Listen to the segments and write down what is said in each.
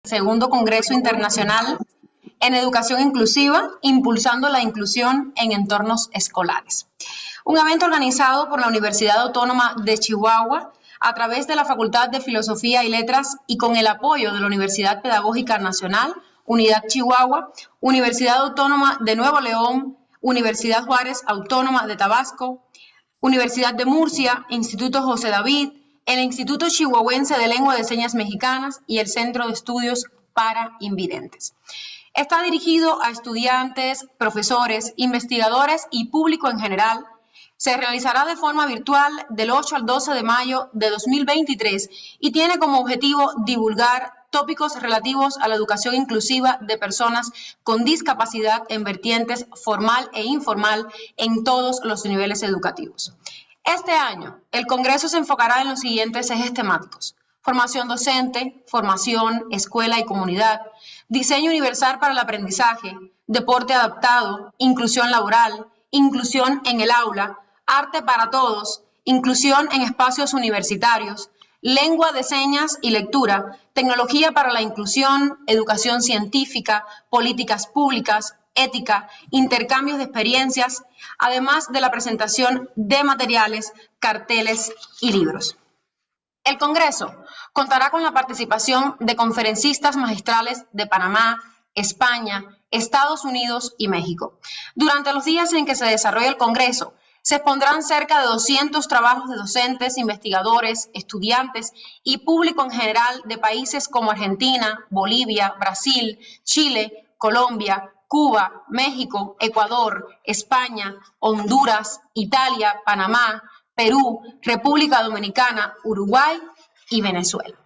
Segundo Congreso Internacional en Educación Inclusiva, impulsando la inclusión en entornos escolares. Un evento organizado por la Universidad Autónoma de Chihuahua a través de la Facultad de Filosofía y Letras y con el apoyo de la Universidad Pedagógica Nacional, Unidad Chihuahua, Universidad Autónoma de Nuevo León, Universidad Juárez Autónoma de Tabasco, Universidad de Murcia, Instituto José David, el Instituto Chihuahuense de Lengua de Señas Mexicanas y el Centro de Estudios para Invidentes. Está dirigido a estudiantes, profesores, investigadores y público en general. Se realizará de forma virtual del 8 al 12 de mayo de 2023 y tiene como objetivo divulgar tópicos relativos a la educación inclusiva de personas con discapacidad en vertientes formal e informal en todos los niveles educativos. Este año, el Congreso se enfocará en los siguientes ejes temáticos: formación docente, formación, escuela y comunidad, diseño universal para el aprendizaje, deporte adaptado, inclusión laboral, inclusión en el aula, arte para todos, inclusión en espacios universitarios, lengua de señas y lectura, tecnología para la inclusión, educación científica, políticas públicas, ética, intercambios de experiencias, además de la presentación de materiales, carteles y libros. El Congreso contará con la participación de conferencistas magistrales de Panamá, España, Estados Unidos y México. Durante los días en que se desarrolla el Congreso, se expondrán cerca de 200 trabajos de docentes, investigadores, estudiantes y público en general de países como Argentina, Bolivia, Brasil, Chile, Colombia, Cuba, México, Ecuador, España, Honduras, Italia, Panamá, Perú, República Dominicana, Uruguay y Venezuela.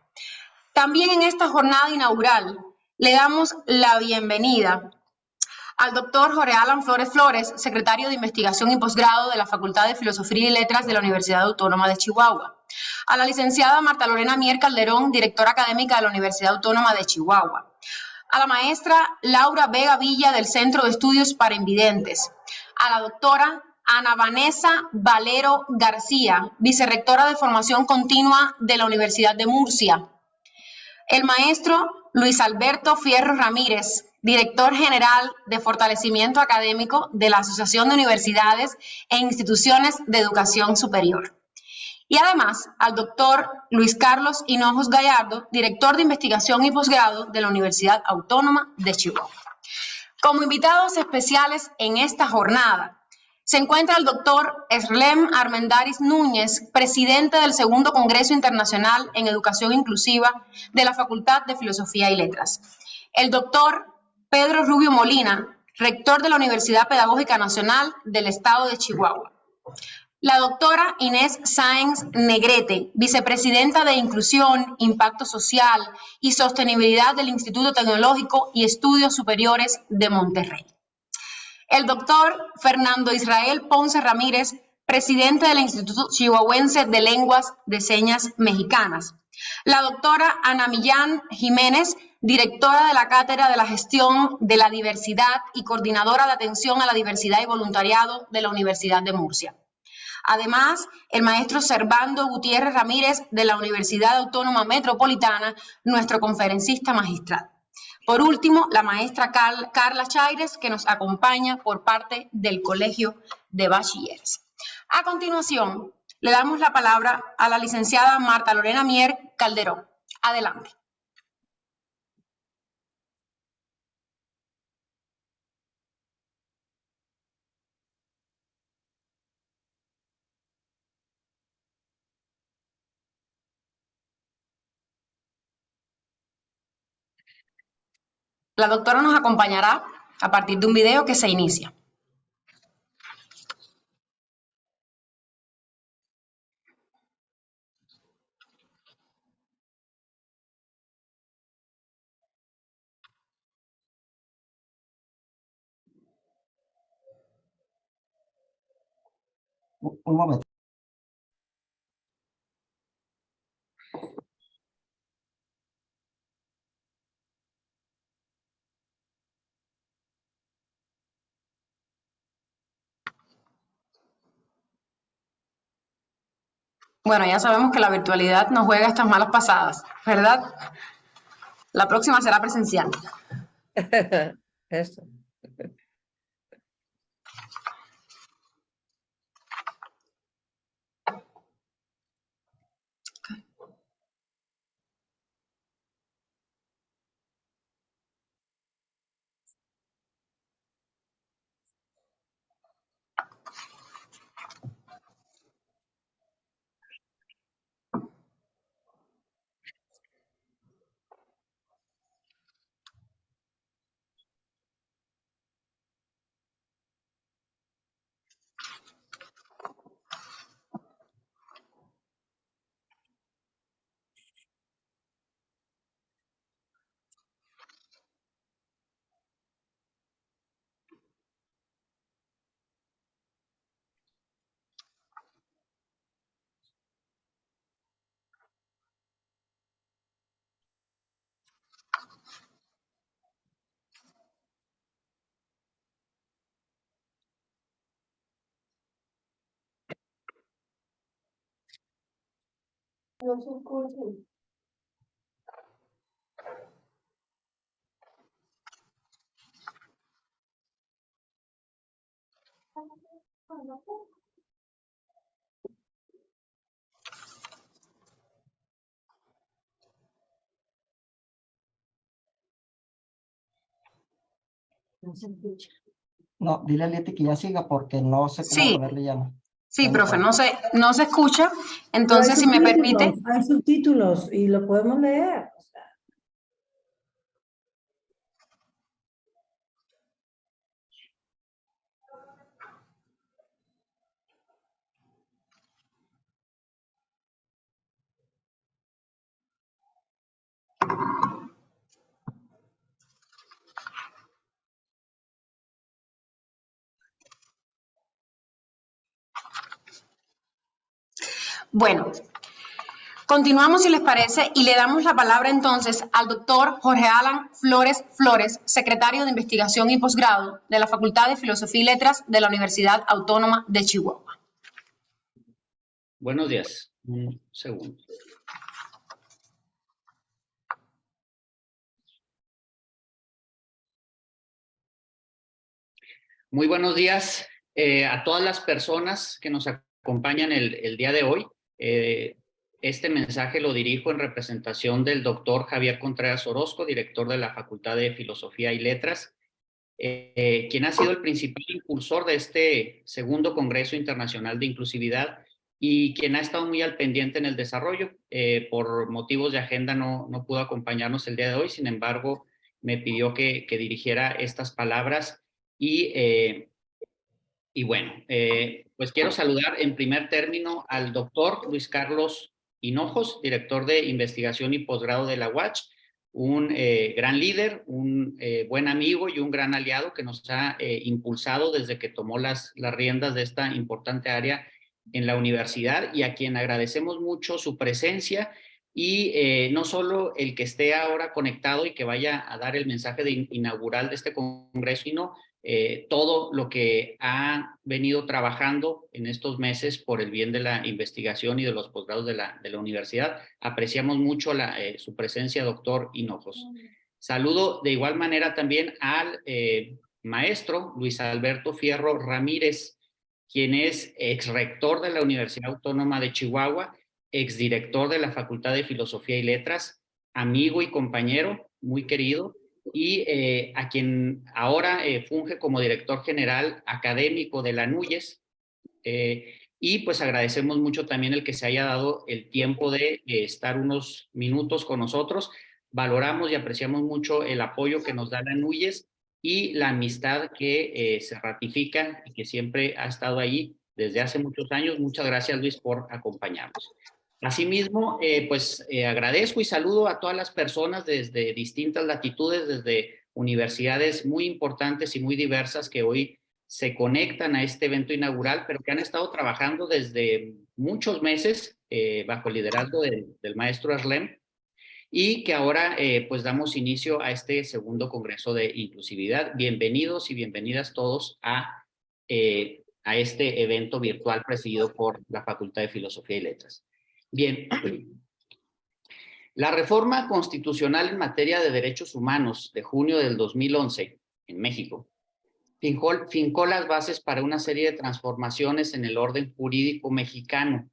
También en esta jornada inaugural le damos la bienvenida al doctor Jorge Alan Flores Flores, secretario de Investigación y Posgrado de la Facultad de Filosofía y Letras de la Universidad Autónoma de Chihuahua, a la licenciada Marta Lorena Mier Calderón, directora académica de la Universidad Autónoma de Chihuahua, a la maestra Laura Vega Villa del Centro de Estudios para Invidentes, a la doctora Ana Vanessa Valero García, vicerrectora de Formación Continua de la Universidad de Murcia, el maestro Luis Alberto Fierro Ramírez, director general de Fortalecimiento Académico de la Asociación de Universidades e Instituciones de Educación Superior. Y además al doctor Luis Carlos Hinojos Gallardo, director de Investigación y Posgrado de la Universidad Autónoma de Chihuahua. Como invitados especiales en esta jornada se encuentra el doctor Eslem Armendáriz Núñez, presidente del Segundo Congreso Internacional en Educación Inclusiva de la Facultad de Filosofía y Letras. El doctor Pedro Rubio Molina, rector de la Universidad Pedagógica Nacional del Estado de Chihuahua. La doctora Inés Sáenz Negrete, vicepresidenta de Inclusión, Impacto Social y Sostenibilidad del Instituto Tecnológico y Estudios Superiores de Monterrey. El doctor Fernando Israel Ponce Ramírez, presidente del Instituto Chihuahuense de Lenguas de Señas Mexicanas. La doctora Ana Millán Jiménez, directora de la Cátedra de la Gestión de la Diversidad y coordinadora de atención a la diversidad y voluntariado de la Universidad de Murcia. Además, el maestro Servando Gutiérrez Ramírez de la Universidad Autónoma Metropolitana, nuestro conferencista magistral. Por último, la maestra Carla Chaires, que nos acompaña por parte del Colegio de Bachilleres. A continuación, le damos la palabra a la licenciada Marta Lorena Mier Calderón. Adelante. La doctora nos acompañará a partir de un video que se inicia. Un momento. Bueno, ya sabemos que la virtualidad nos juega estas malas pasadas, ¿verdad? La próxima será presencial. Eso. No, dile a Leti que ya siga porque no sé cómo Sí, ponerle llama. sí, profe, no se escucha. Pero hay Entonces, si me permite. subtítulos, hay subtítulos y lo podemos leer. O sea, Bueno, continuamos, si les parece, y le damos la palabra entonces al doctor Jorge Alan Flores Flores, secretario de Investigación y Posgrado de la Facultad de Filosofía y Letras de la Universidad Autónoma de Chihuahua. Buenos días. Un segundo. Muy buenos días a todas las personas que nos acompañan el día de hoy. Este mensaje lo dirijo en representación del doctor Javier Contreras Orozco, director de la Facultad de Filosofía y Letras, quien ha sido el principal impulsor de este segundo Congreso Internacional de Inclusividad y quien ha estado muy al pendiente en el desarrollo. Por motivos de agenda no pudo acompañarnos el día de hoy, sin embargo, me pidió que dirigiera estas palabras y bueno, pues quiero saludar en primer término al doctor Luis Carlos Hinojos, director de investigación y posgrado de la UACH, un gran líder, un buen amigo y un gran aliado que nos ha impulsado desde que tomó las riendas de esta importante área en la universidad y a quien agradecemos mucho su presencia y no solo el que esté ahora conectado y que vaya a dar el mensaje inaugural de este congreso, sino todo lo que ha venido trabajando en estos meses por el bien de la investigación y de los posgrados de la universidad. Apreciamos mucho su presencia, doctor Hinojos. Saludo de igual manera también al maestro Luis Alberto Fierro Ramírez, quien es exrector de la Universidad Autónoma de Chihuahua, exdirector de la Facultad de Filosofía y Letras, amigo y compañero muy querido, y a quien ahora funge como director general académico de la NUYES. Y pues agradecemos mucho también el que se haya dado el tiempo de estar unos minutos con nosotros. Valoramos y apreciamos mucho el apoyo que nos da la NUYES y la amistad que se ratifica y que siempre ha estado ahí desde hace muchos años. Muchas gracias, Luis, por acompañarnos. Asimismo, agradezco y saludo a todas las personas desde distintas latitudes, desde universidades muy importantes y muy diversas que hoy se conectan a este evento inaugural, pero que han estado trabajando desde muchos meses bajo el liderazgo del maestro Arlem y que ahora pues damos inicio a este segundo Congreso de Inclusividad. Bienvenidos y bienvenidas todos a este evento virtual presidido por la Facultad de Filosofía y Letras. Bien, La reforma constitucional en materia de derechos humanos de junio del 2011 en México fincó las bases para una serie de transformaciones en el orden jurídico mexicano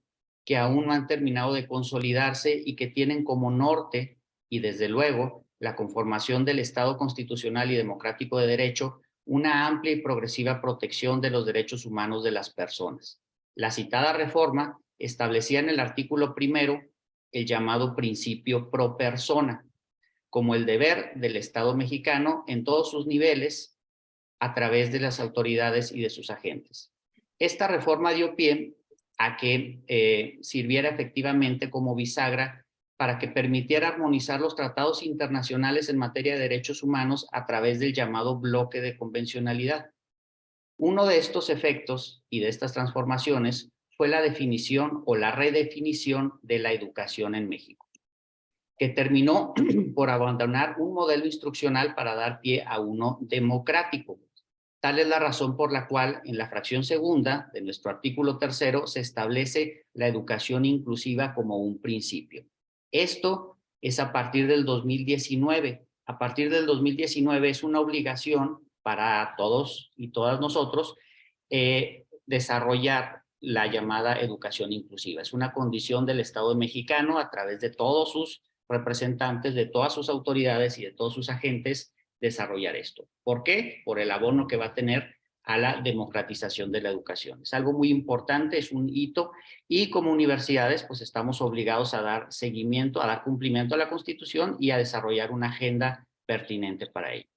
que aún no han terminado de consolidarse y que tienen como norte, y desde luego, la conformación del Estado constitucional y democrático de derecho, una amplia y progresiva protección de los derechos humanos de las personas. La citada reforma establecía en el artículo 1 el llamado principio pro persona, como el deber del Estado mexicano en todos sus niveles a través de las autoridades y de sus agentes. Esta reforma dio pie a que sirviera efectivamente como bisagra para que permitiera armonizar los tratados internacionales en materia de derechos humanos a través del llamado bloque de convencionalidad. Uno de estos efectos y de estas transformaciones fue la definición o la redefinición de la educación en México, que terminó por abandonar un modelo instruccional para dar pie a uno democrático. Tal es la razón por la cual en la fracción segunda de nuestro artículo 3 se establece la educación inclusiva como un principio. Esto es a partir del 2019. A partir del 2019 es una obligación para todos y todas nosotros desarrollar la llamada educación inclusiva. Es una condición del Estado mexicano a través de todos sus representantes, de todas sus autoridades y de todos sus agentes desarrollar esto. ¿Por qué? Por el abono que va a tener a la democratización de la educación. Es algo muy importante, es un hito, y como universidades pues estamos obligados a dar seguimiento, a dar cumplimiento a la Constitución y a desarrollar una agenda pertinente para ello.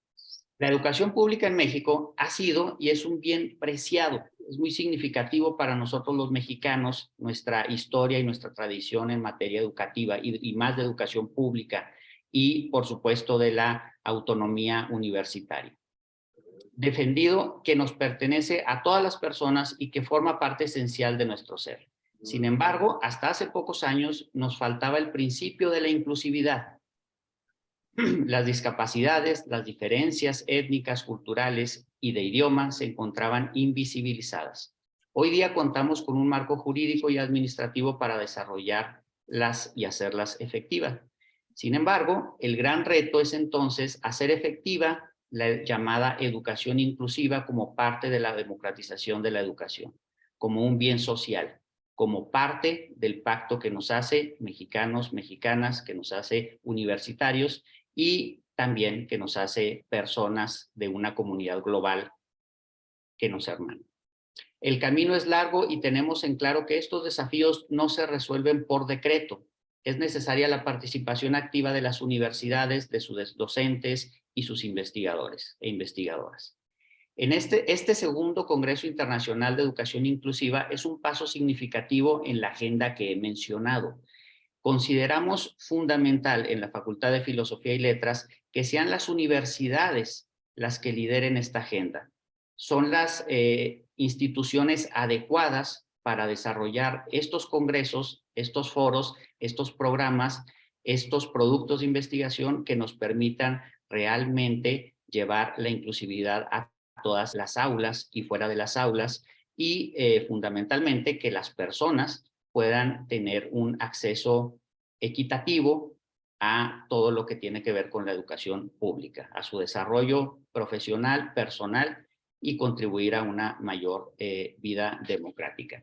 La educación pública en México ha sido y es un bien preciado. Es muy significativo para nosotros los mexicanos, nuestra historia y nuestra tradición en materia educativa y más de educación pública y, por supuesto, de la autonomía universitaria. Defendido que nos pertenece a todas las personas y que forma parte esencial de nuestro ser. Sin embargo, hasta hace pocos años nos faltaba el principio de la inclusividad. Las discapacidades, las diferencias étnicas, culturales y de idioma se encontraban invisibilizadas. Hoy día contamos con un marco jurídico y administrativo para desarrollarlas y hacerlas efectivas. Sin embargo, el gran reto es entonces hacer efectiva la llamada educación inclusiva como parte de la democratización de la educación, como un bien social, como parte del pacto que nos hace mexicanos, mexicanas, que nos hace universitarios y también que nos hace personas de una comunidad global que nos hermana. El camino es largo y tenemos en claro que estos desafíos no se resuelven por decreto. Es necesaria la participación activa de las universidades, de sus docentes y sus investigadores e investigadoras. En este segundo Congreso Internacional de Educación Inclusiva es un paso significativo en la agenda que he mencionado. Consideramos fundamental en la Facultad de Filosofía y Letras que sean las universidades las que lideren esta agenda. Son las instituciones adecuadas para desarrollar estos congresos, estos foros, estos programas, estos productos de investigación que nos permitan realmente llevar la inclusividad a todas las aulas y fuera de las aulas y fundamentalmente que las personas puedan tener un acceso equitativo a todo lo que tiene que ver con la educación pública, a su desarrollo profesional, personal y contribuir a una mayor vida democrática.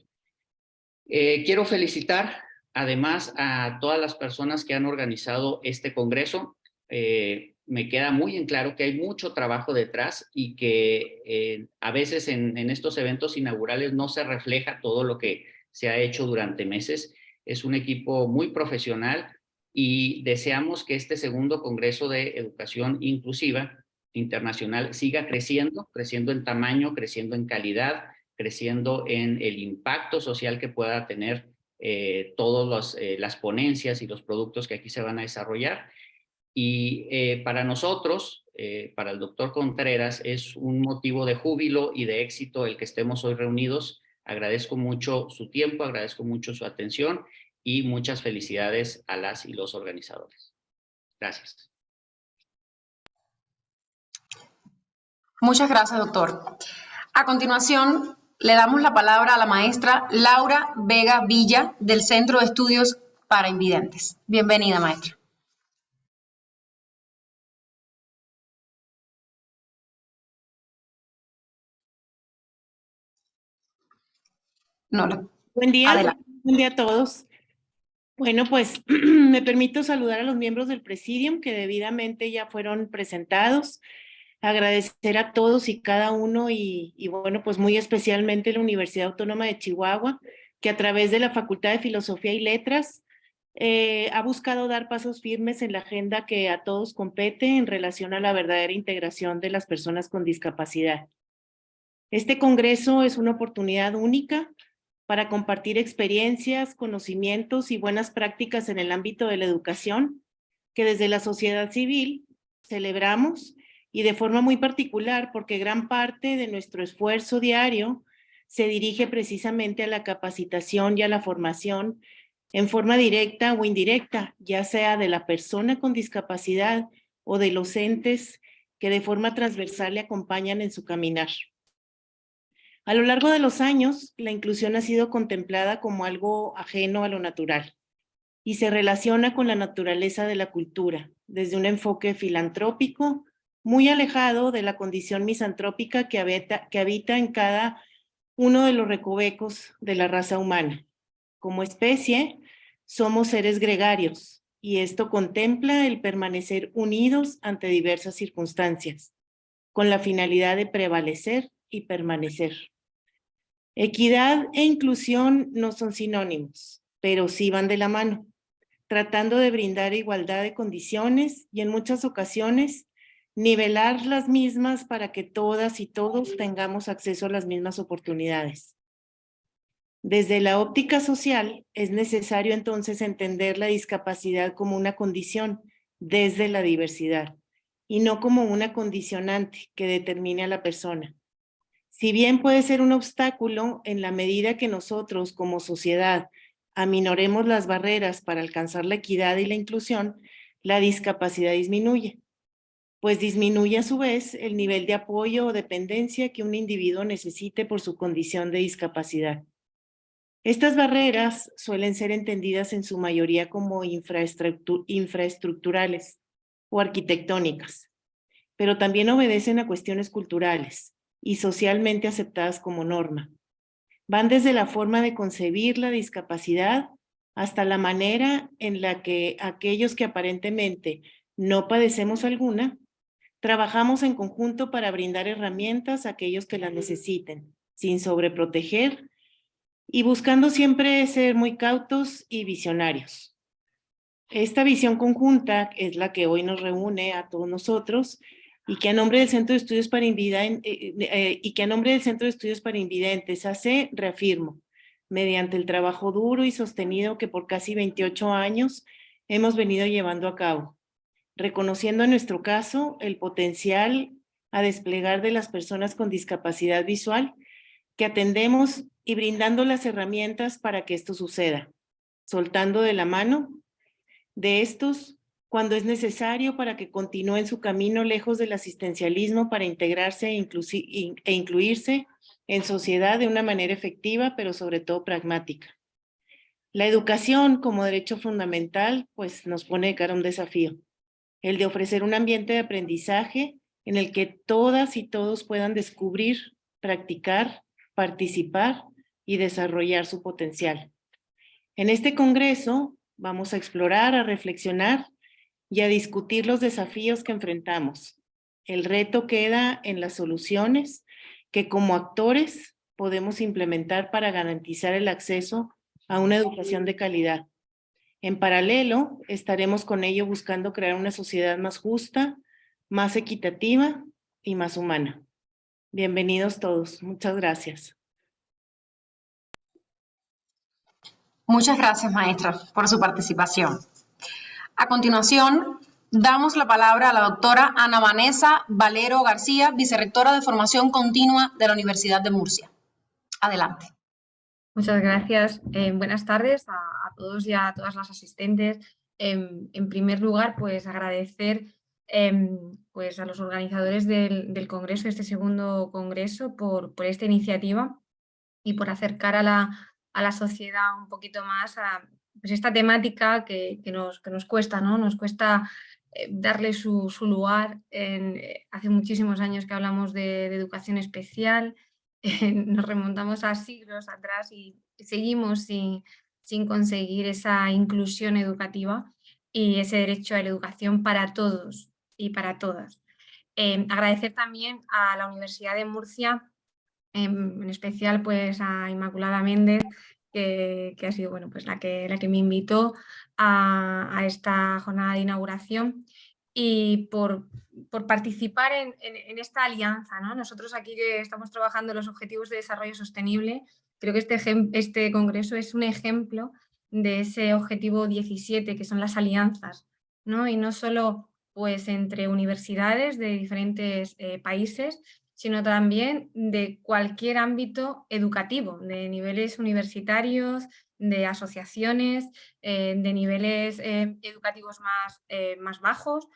Quiero felicitar además a todas las personas que han organizado este congreso. Me queda muy en claro que hay mucho trabajo detrás y que a veces en estos eventos inaugurales no se refleja todo lo que se ha hecho durante meses. Es un equipo muy profesional y deseamos que este segundo Congreso de Educación Inclusiva Internacional siga creciendo en tamaño, creciendo en calidad, creciendo en el impacto social que pueda tener todas las ponencias y los productos que aquí se van a desarrollar. Y para nosotros, para el doctor Contreras, es un motivo de júbilo y de éxito el que estemos hoy reunidos. Agradezco mucho su tiempo, agradezco mucho su atención y muchas felicidades a las y los organizadores. Gracias. Muchas gracias, doctor. A continuación, le damos la palabra a la maestra Laura Vega Villa del Centro de Estudios para Invidentes. Bienvenida, maestra. No, Buen día, adelante. buen día a todos. Bueno, pues me permito saludar a los miembros del Presidium que debidamente ya fueron presentados. Agradecer a todos y cada uno y bueno, pues muy especialmente la Universidad Autónoma de Chihuahua, que a través de la Facultad de Filosofía y Letras ha buscado dar pasos firmes en la agenda que a todos compete en relación a la verdadera integración de las personas con discapacidad. Este congreso es una oportunidad única para compartir experiencias, conocimientos y buenas prácticas en el ámbito de la educación, que desde la sociedad civil celebramos y de forma muy particular porque gran parte de nuestro esfuerzo diario se dirige precisamente a la capacitación y a la formación en forma directa o indirecta, ya sea de la persona con discapacidad o de los entes que de forma transversal le acompañan en su caminar. A lo largo de los años, la inclusión ha sido contemplada como algo ajeno a lo natural y se relaciona con la naturaleza de la cultura, desde un enfoque filantrópico, muy alejado de la condición misantrópica que habita en cada uno de los recovecos de la raza humana. Como especie, somos seres gregarios y esto contempla el permanecer unidos ante diversas circunstancias, con la finalidad de prevalecer y permanecer. Equidad e inclusión no son sinónimos, pero sí van de la mano, tratando de brindar igualdad de condiciones y en muchas ocasiones nivelar las mismas para que todas y todos tengamos acceso a las mismas oportunidades. Desde la óptica social, es necesario entonces entender la discapacidad como una condición desde la diversidad y no como una condicionante que determine a la persona. Si bien puede ser un obstáculo en la medida que nosotros como sociedad aminoremos las barreras para alcanzar la equidad y la inclusión, la discapacidad disminuye, pues disminuye a su vez el nivel de apoyo o dependencia que un individuo necesite por su condición de discapacidad. Estas barreras suelen ser entendidas en su mayoría como infraestructurales o arquitectónicas, pero también obedecen a cuestiones culturales y socialmente aceptadas como norma. Van desde la forma de concebir la discapacidad hasta la manera en la que aquellos que aparentemente no padecemos alguna, trabajamos en conjunto para brindar herramientas a aquellos que las necesiten, sin sobreproteger y buscando siempre ser muy cautos y visionarios. Esta visión conjunta es la que hoy nos reúne a todos nosotros y que a nombre del Centro de Estudios para Invidentes hace, reafirmo, mediante el trabajo duro y sostenido que por casi 28 años hemos venido llevando a cabo, reconociendo en nuestro caso el potencial a desplegar de las personas con discapacidad visual que atendemos y brindando las herramientas para que esto suceda, soltando de la mano de estos cuando es necesario para que continúen su camino lejos del asistencialismo para integrarse e incluirse en sociedad de una manera efectiva, pero sobre todo pragmática. La educación como derecho fundamental, pues nos pone de cara a un desafío, el de ofrecer un ambiente de aprendizaje en el que todas y todos puedan descubrir, practicar, participar y desarrollar su potencial. En este congreso vamos a explorar, a reflexionar y a discutir los desafíos que enfrentamos. El reto queda en las soluciones que como actores podemos implementar para garantizar el acceso a una educación de calidad. En paralelo, estaremos con ello buscando crear una sociedad más justa, más equitativa y más humana. Bienvenidos todos. Muchas gracias. Muchas gracias, maestra, por su participación. A continuación, damos la palabra a la doctora Ana Vanessa Valero García, vicerrectora de Formación Continua de la Universidad de Murcia. Adelante. Muchas gracias. Buenas tardes a todos y a todas las asistentes. En primer lugar, pues agradecer pues a los organizadores del congreso, este segundo congreso, por esta iniciativa y por acercar a la sociedad un poquito más a pues esta temática que nos cuesta, ¿no? Nos cuesta darle su lugar. Hace muchísimos años que hablamos de educación especial nos remontamos a siglos atrás y seguimos sin conseguir esa inclusión educativa y ese derecho a la educación para todos y para todas. Agradecer también a la Universidad de Murcia, en especial pues a Inmaculada Méndez, que ha sido bueno, pues la que me invitó a esta jornada de inauguración y por participar en esta alianza, ¿no? Nosotros aquí que estamos trabajando los Objetivos de Desarrollo Sostenible, creo que este congreso es un ejemplo de ese objetivo 17, que son las alianzas, ¿no? Y no solo pues entre universidades de diferentes países, sino también de cualquier ámbito educativo, de niveles universitarios, de asociaciones, de niveles educativos más bajos.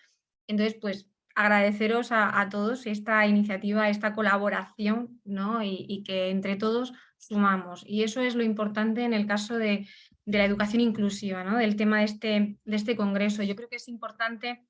Entonces, pues agradeceros a todos esta iniciativa, esta colaboración, ¿no? Y que entre todos sumamos. Y eso es lo importante en el caso de la educación inclusiva, ¿no? Del tema de este congreso. Yo creo que es importante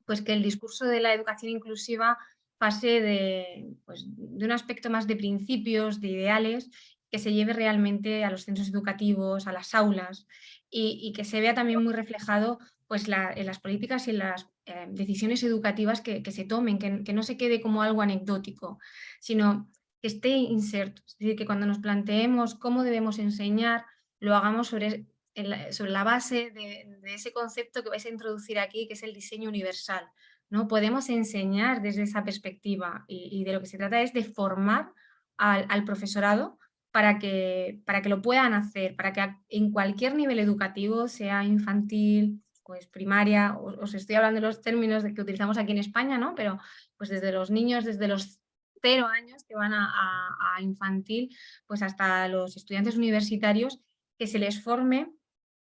pues, que el discurso de la educación inclusiva pase de un aspecto más de principios, de ideales, que se lleve realmente a los centros educativos, a las aulas y que se vea también muy reflejado pues, en las políticas y en las decisiones educativas que se tomen, que no se quede como algo anecdótico, sino que esté inserto. Es decir, que cuando nos planteemos cómo debemos enseñar, lo hagamos sobre la base de ese concepto que vais a introducir aquí, que es el diseño universal, ¿no? Podemos enseñar desde esa perspectiva y de lo que se trata es de formar al profesorado para que lo puedan hacer, para que en cualquier nivel educativo, sea infantil, pues primaria, os estoy hablando de los términos que utilizamos aquí en España, ¿no? Pero pues desde los niños, desde los 0 años que van a infantil, pues hasta los estudiantes universitarios, que se les forme,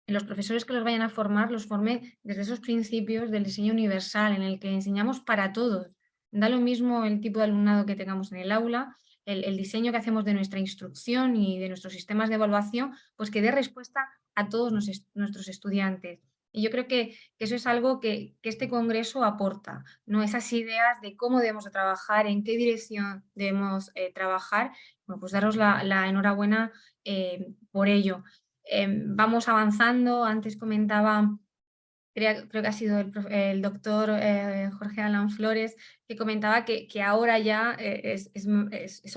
los profesores que los vayan a formar, los forme desde esos principios del diseño universal, en el que enseñamos para todos. Da lo mismo el tipo de alumnado que tengamos en el aula, el diseño que hacemos de nuestra instrucción y de nuestros sistemas de evaluación, pues que dé respuesta a todos nuestros estudiantes. Y yo creo que eso es algo que este congreso aporta, ¿no? Esas ideas de cómo debemos de trabajar, en qué dirección debemos trabajar. Bueno, pues daros la enhorabuena por ello. Vamos avanzando. Antes comentaba, creo que ha sido el doctor Jorge Alan Flores, que comentaba que ahora ya es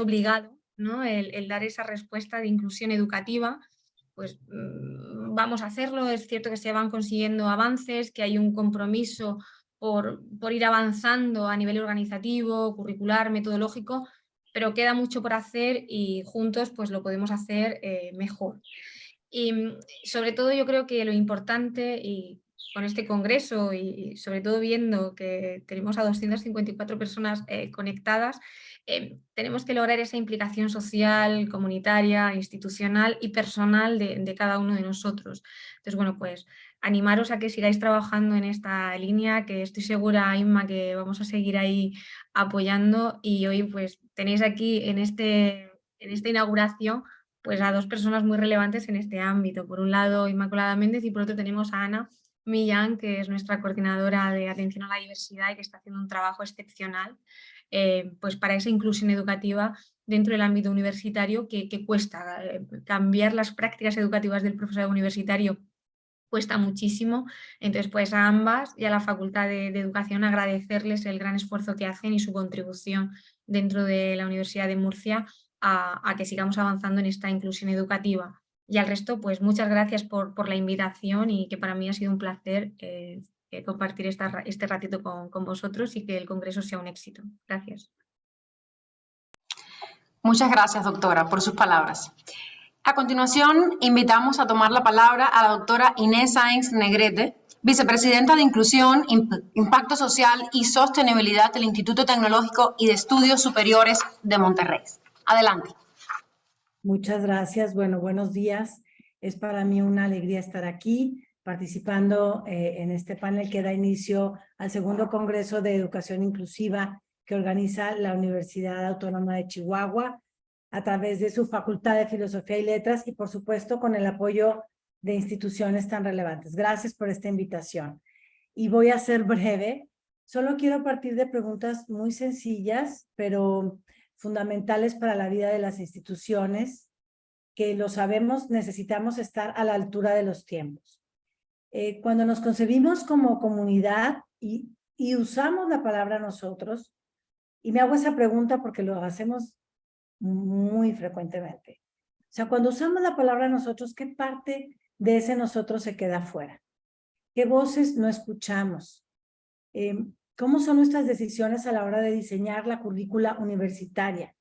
obligado, ¿no? el dar esa respuesta de inclusión educativa. Pues vamos a hacerlo. Es cierto que se van consiguiendo avances, que hay un compromiso por ir avanzando a nivel organizativo, curricular, metodológico, pero queda mucho por hacer y juntos pues lo podemos hacer mejor. Y sobre todo yo creo que lo importante, y con este congreso y sobre todo viendo que tenemos a 254 personas conectadas, tenemos que lograr esa implicación social, comunitaria, institucional y personal de cada uno de nosotros. Entonces, bueno, pues animaros a que sigáis trabajando en esta línea, que estoy segura, Inma, que vamos a seguir ahí apoyando, y hoy pues tenéis aquí en esta inauguración pues a 2 personas muy relevantes en este ámbito. Por un lado, Inmaculada Méndez, y por otro tenemos a Ana Millán, que es nuestra coordinadora de atención a la diversidad y que está haciendo un trabajo excepcional pues para esa inclusión educativa dentro del ámbito universitario, que cuesta. Cambiar las prácticas educativas del profesorado universitario cuesta muchísimo. Entonces, pues a ambas y a la Facultad de Educación agradecerles el gran esfuerzo que hacen y su contribución dentro de la Universidad de Murcia a que sigamos avanzando en esta inclusión educativa. Y al resto, pues muchas gracias por la invitación, y que para mí ha sido un placer compartir este ratito con vosotros, y que el congreso sea un éxito. Gracias. Muchas gracias, doctora, por sus palabras. A continuación, invitamos a tomar la palabra a la doctora Inés Sáenz Negrete, vicepresidenta de Inclusión, Impacto Social y Sostenibilidad del Instituto Tecnológico y de Estudios Superiores de Monterrey. Adelante. Muchas gracias. Bueno, buenos días. Es para mí una alegría estar aquí participando en este panel que da inicio al segundo Congreso de Educación Inclusiva que organiza la Universidad Autónoma de Chihuahua a través de su Facultad de Filosofía y Letras y, por supuesto, con el apoyo de instituciones tan relevantes. Gracias por esta invitación. Y voy a ser breve. Solo quiero partir de preguntas muy sencillas, pero fundamentales para la vida de las instituciones, que lo sabemos, necesitamos estar a la altura de los tiempos. Cuando nos concebimos como comunidad y usamos la palabra nosotros, y me hago esa pregunta porque lo hacemos muy frecuentemente. O sea, cuando usamos la palabra nosotros, ¿qué parte de ese nosotros se queda fuera? ¿Qué voces no escuchamos? ¿Cómo son nuestras decisiones a la hora de diseñar la currícula universitaria?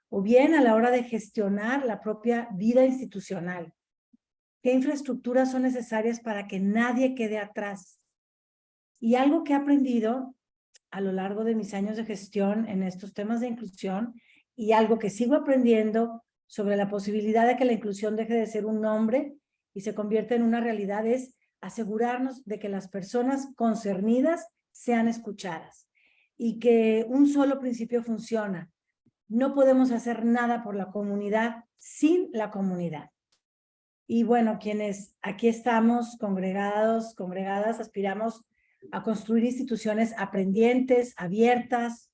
O bien a la hora de gestionar la propia vida institucional. ¿Qué infraestructuras son necesarias para que nadie quede atrás? Y algo que he aprendido a lo largo de mis años de gestión en estos temas de inclusión, y algo que sigo aprendiendo sobre la posibilidad de que la inclusión deje de ser un nombre y se convierta en una realidad, es asegurarnos de que las personas concernidas sean escuchadas y que un solo principio funciona. No podemos hacer nada por la comunidad sin la comunidad. Y bueno, quienes aquí estamos congregados, congregadas, aspiramos a construir instituciones aprendientes, abiertas,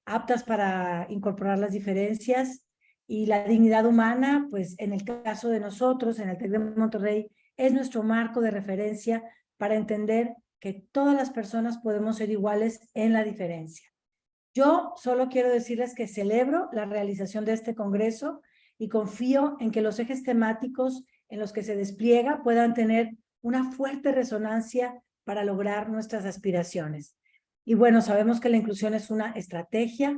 aptas para incorporar las diferencias y la dignidad humana, pues en el caso de nosotros, en el TEC de Monterrey, es nuestro marco de referencia para entender que todas las personas podemos ser iguales en la diferencia. Yo solo quiero decirles que celebro la realización de este congreso y confío en que los ejes temáticos en los que se despliega puedan tener una fuerte resonancia para lograr nuestras aspiraciones. Y bueno, sabemos que la inclusión es una estrategia,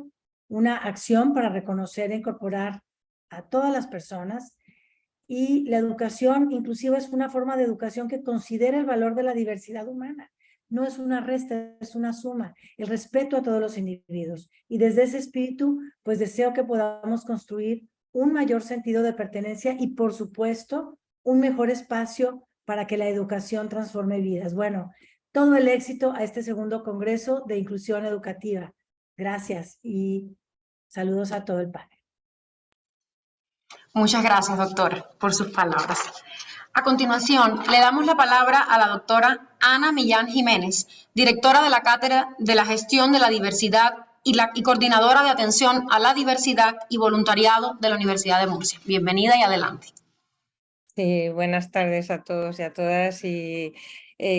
una acción para reconocer e incorporar a todas las personas, y la educación inclusiva es una forma de educación que considera el valor de la diversidad humana. No es una resta, es una suma, el respeto a todos los individuos. Y desde ese espíritu, pues deseo que podamos construir un mayor sentido de pertenencia y, por supuesto, un mejor espacio para que la educación transforme vidas. Bueno, todo el éxito a este segundo Congreso de Inclusión Educativa. Gracias y saludos a todo el panel. Muchas gracias, doctora, por sus palabras. A continuación, le damos la palabra a la doctora Ana Millán Jiménez, directora de la Cátedra de la Gestión de la Diversidad y coordinadora de atención a la diversidad y voluntariado de la Universidad de Murcia. Bienvenida y adelante. Sí, buenas tardes a todos y a todas, y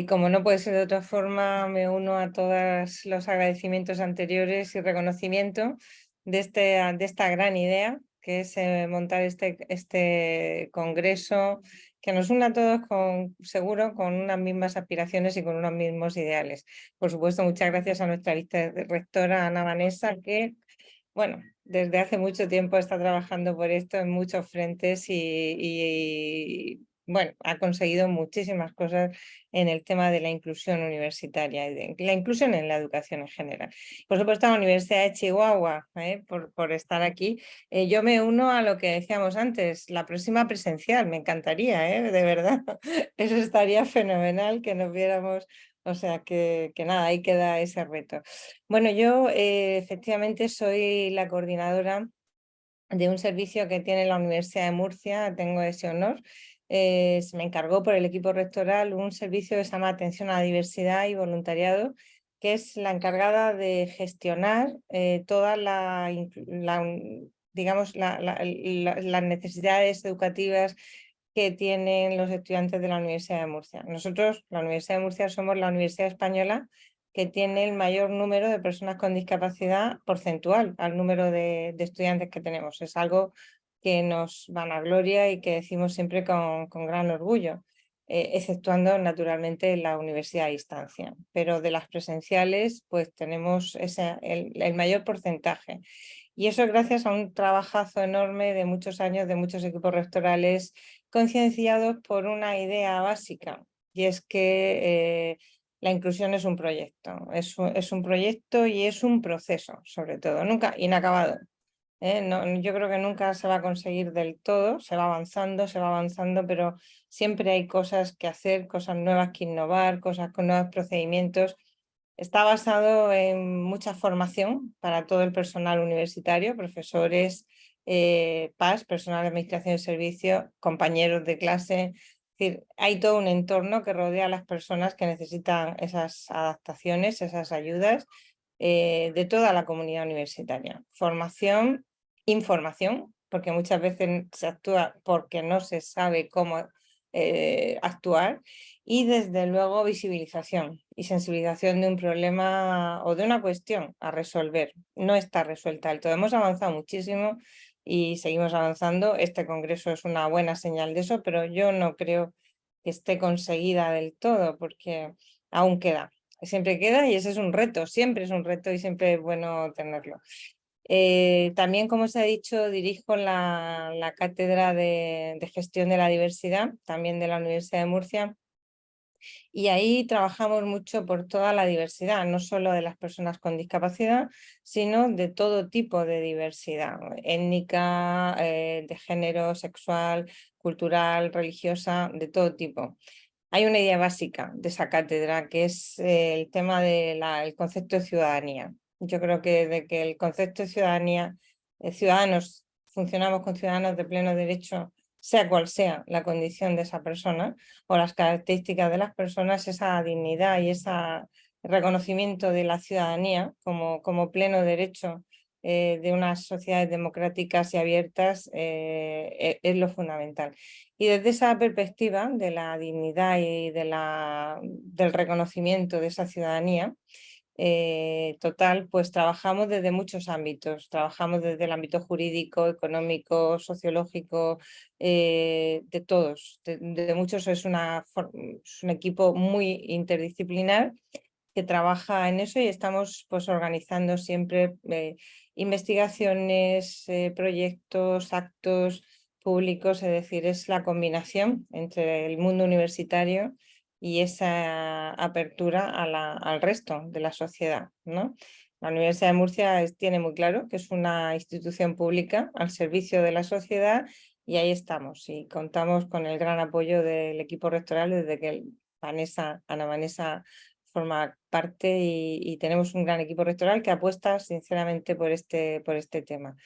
como no puede ser de otra forma, me uno a todos los agradecimientos anteriores y reconocimiento de esta gran idea, que es montar este congreso que nos une a todos, seguro, con unas mismas aspiraciones y con unos mismos ideales. Por supuesto, muchas gracias a nuestra vicerrectora Ana Vanessa, que, bueno, desde hace mucho tiempo está trabajando por esto en muchos frentes y bueno, ha conseguido muchísimas cosas en el tema de la inclusión universitaria y de la inclusión en la educación en general. Por supuesto, a la Universidad de Chihuahua, por estar aquí. Yo me uno a lo que decíamos antes, la próxima presencial, me encantaría, de verdad. Eso estaría fenomenal que nos viéramos. O sea que nada, ahí queda ese reto. Bueno, yo efectivamente soy la coordinadora de un servicio que tiene la Universidad de Murcia, tengo ese honor. Se me encargó por el equipo rectoral un servicio que se llama Atención a la Diversidad y Voluntariado, que es la encargada de gestionar todas las necesidades educativas que tienen los estudiantes de la Universidad de Murcia. Nosotros, la Universidad de Murcia, somos la universidad española que tiene el mayor número de personas con discapacidad porcentual al número de estudiantes que tenemos. Es algo que nos vanagloria y que decimos siempre con gran orgullo, exceptuando naturalmente la universidad a distancia. Pero de las presenciales, pues tenemos el mayor porcentaje. Y eso es gracias a un trabajazo enorme de muchos años, de muchos equipos rectorales, concienciados por una idea básica, y es que la inclusión es un proyecto, es un proyecto y es un proceso, sobre todo, nunca inacabado. No, yo creo que nunca se va a conseguir del todo, se va avanzando, pero siempre hay cosas que hacer, cosas nuevas que innovar, cosas con nuevos procedimientos. Está basado en mucha formación para todo el personal universitario, profesores, PAS, personal de administración de servicio, compañeros de clase. Es decir, hay todo un entorno que rodea a las personas que necesitan esas adaptaciones, esas ayudas, de toda la comunidad universitaria. Formación, información, porque muchas veces se actúa porque no se sabe cómo actuar, y desde luego visibilización y sensibilización de un problema o de una cuestión a resolver. No está resuelta del todo. Hemos avanzado muchísimo y seguimos avanzando. Este congreso es una buena señal de eso, pero yo no creo que esté conseguida del todo, porque aún queda. Siempre queda, y ese es un reto, siempre es un reto y siempre es bueno tenerlo. También, como se ha dicho, dirijo la cátedra de gestión de la diversidad, también de la Universidad de Murcia, y ahí trabajamos mucho por toda la diversidad, no solo de las personas con discapacidad, sino de todo tipo de diversidad, étnica, de género, sexual, cultural, religiosa, de todo tipo. Hay una idea básica de esa cátedra, que es el tema del concepto de ciudadanía. Yo creo que de que el concepto de ciudadanía, ciudadanos, funcionamos con ciudadanos de pleno derecho, sea cual sea la condición de esa persona o las características de las personas, esa dignidad y ese reconocimiento de la ciudadanía como pleno derecho de unas sociedades democráticas y abiertas es lo fundamental. Y desde esa perspectiva de la dignidad y del reconocimiento de esa ciudadanía total, pues trabajamos desde muchos ámbitos. Trabajamos desde el ámbito jurídico, económico, sociológico, de todos, de muchos. Es un equipo muy interdisciplinar que trabaja en eso, y estamos pues organizando siempre investigaciones, proyectos, actos públicos, es decir, es la combinación entre el mundo universitario y esa apertura al resto de la sociedad, ¿no? La Universidad de Murcia tiene muy claro que es una institución pública al servicio de la sociedad, y ahí estamos, y contamos con el gran apoyo del equipo rectoral desde que Ana Vanessa forma parte, y tenemos un gran equipo rectoral que apuesta sinceramente por este tema.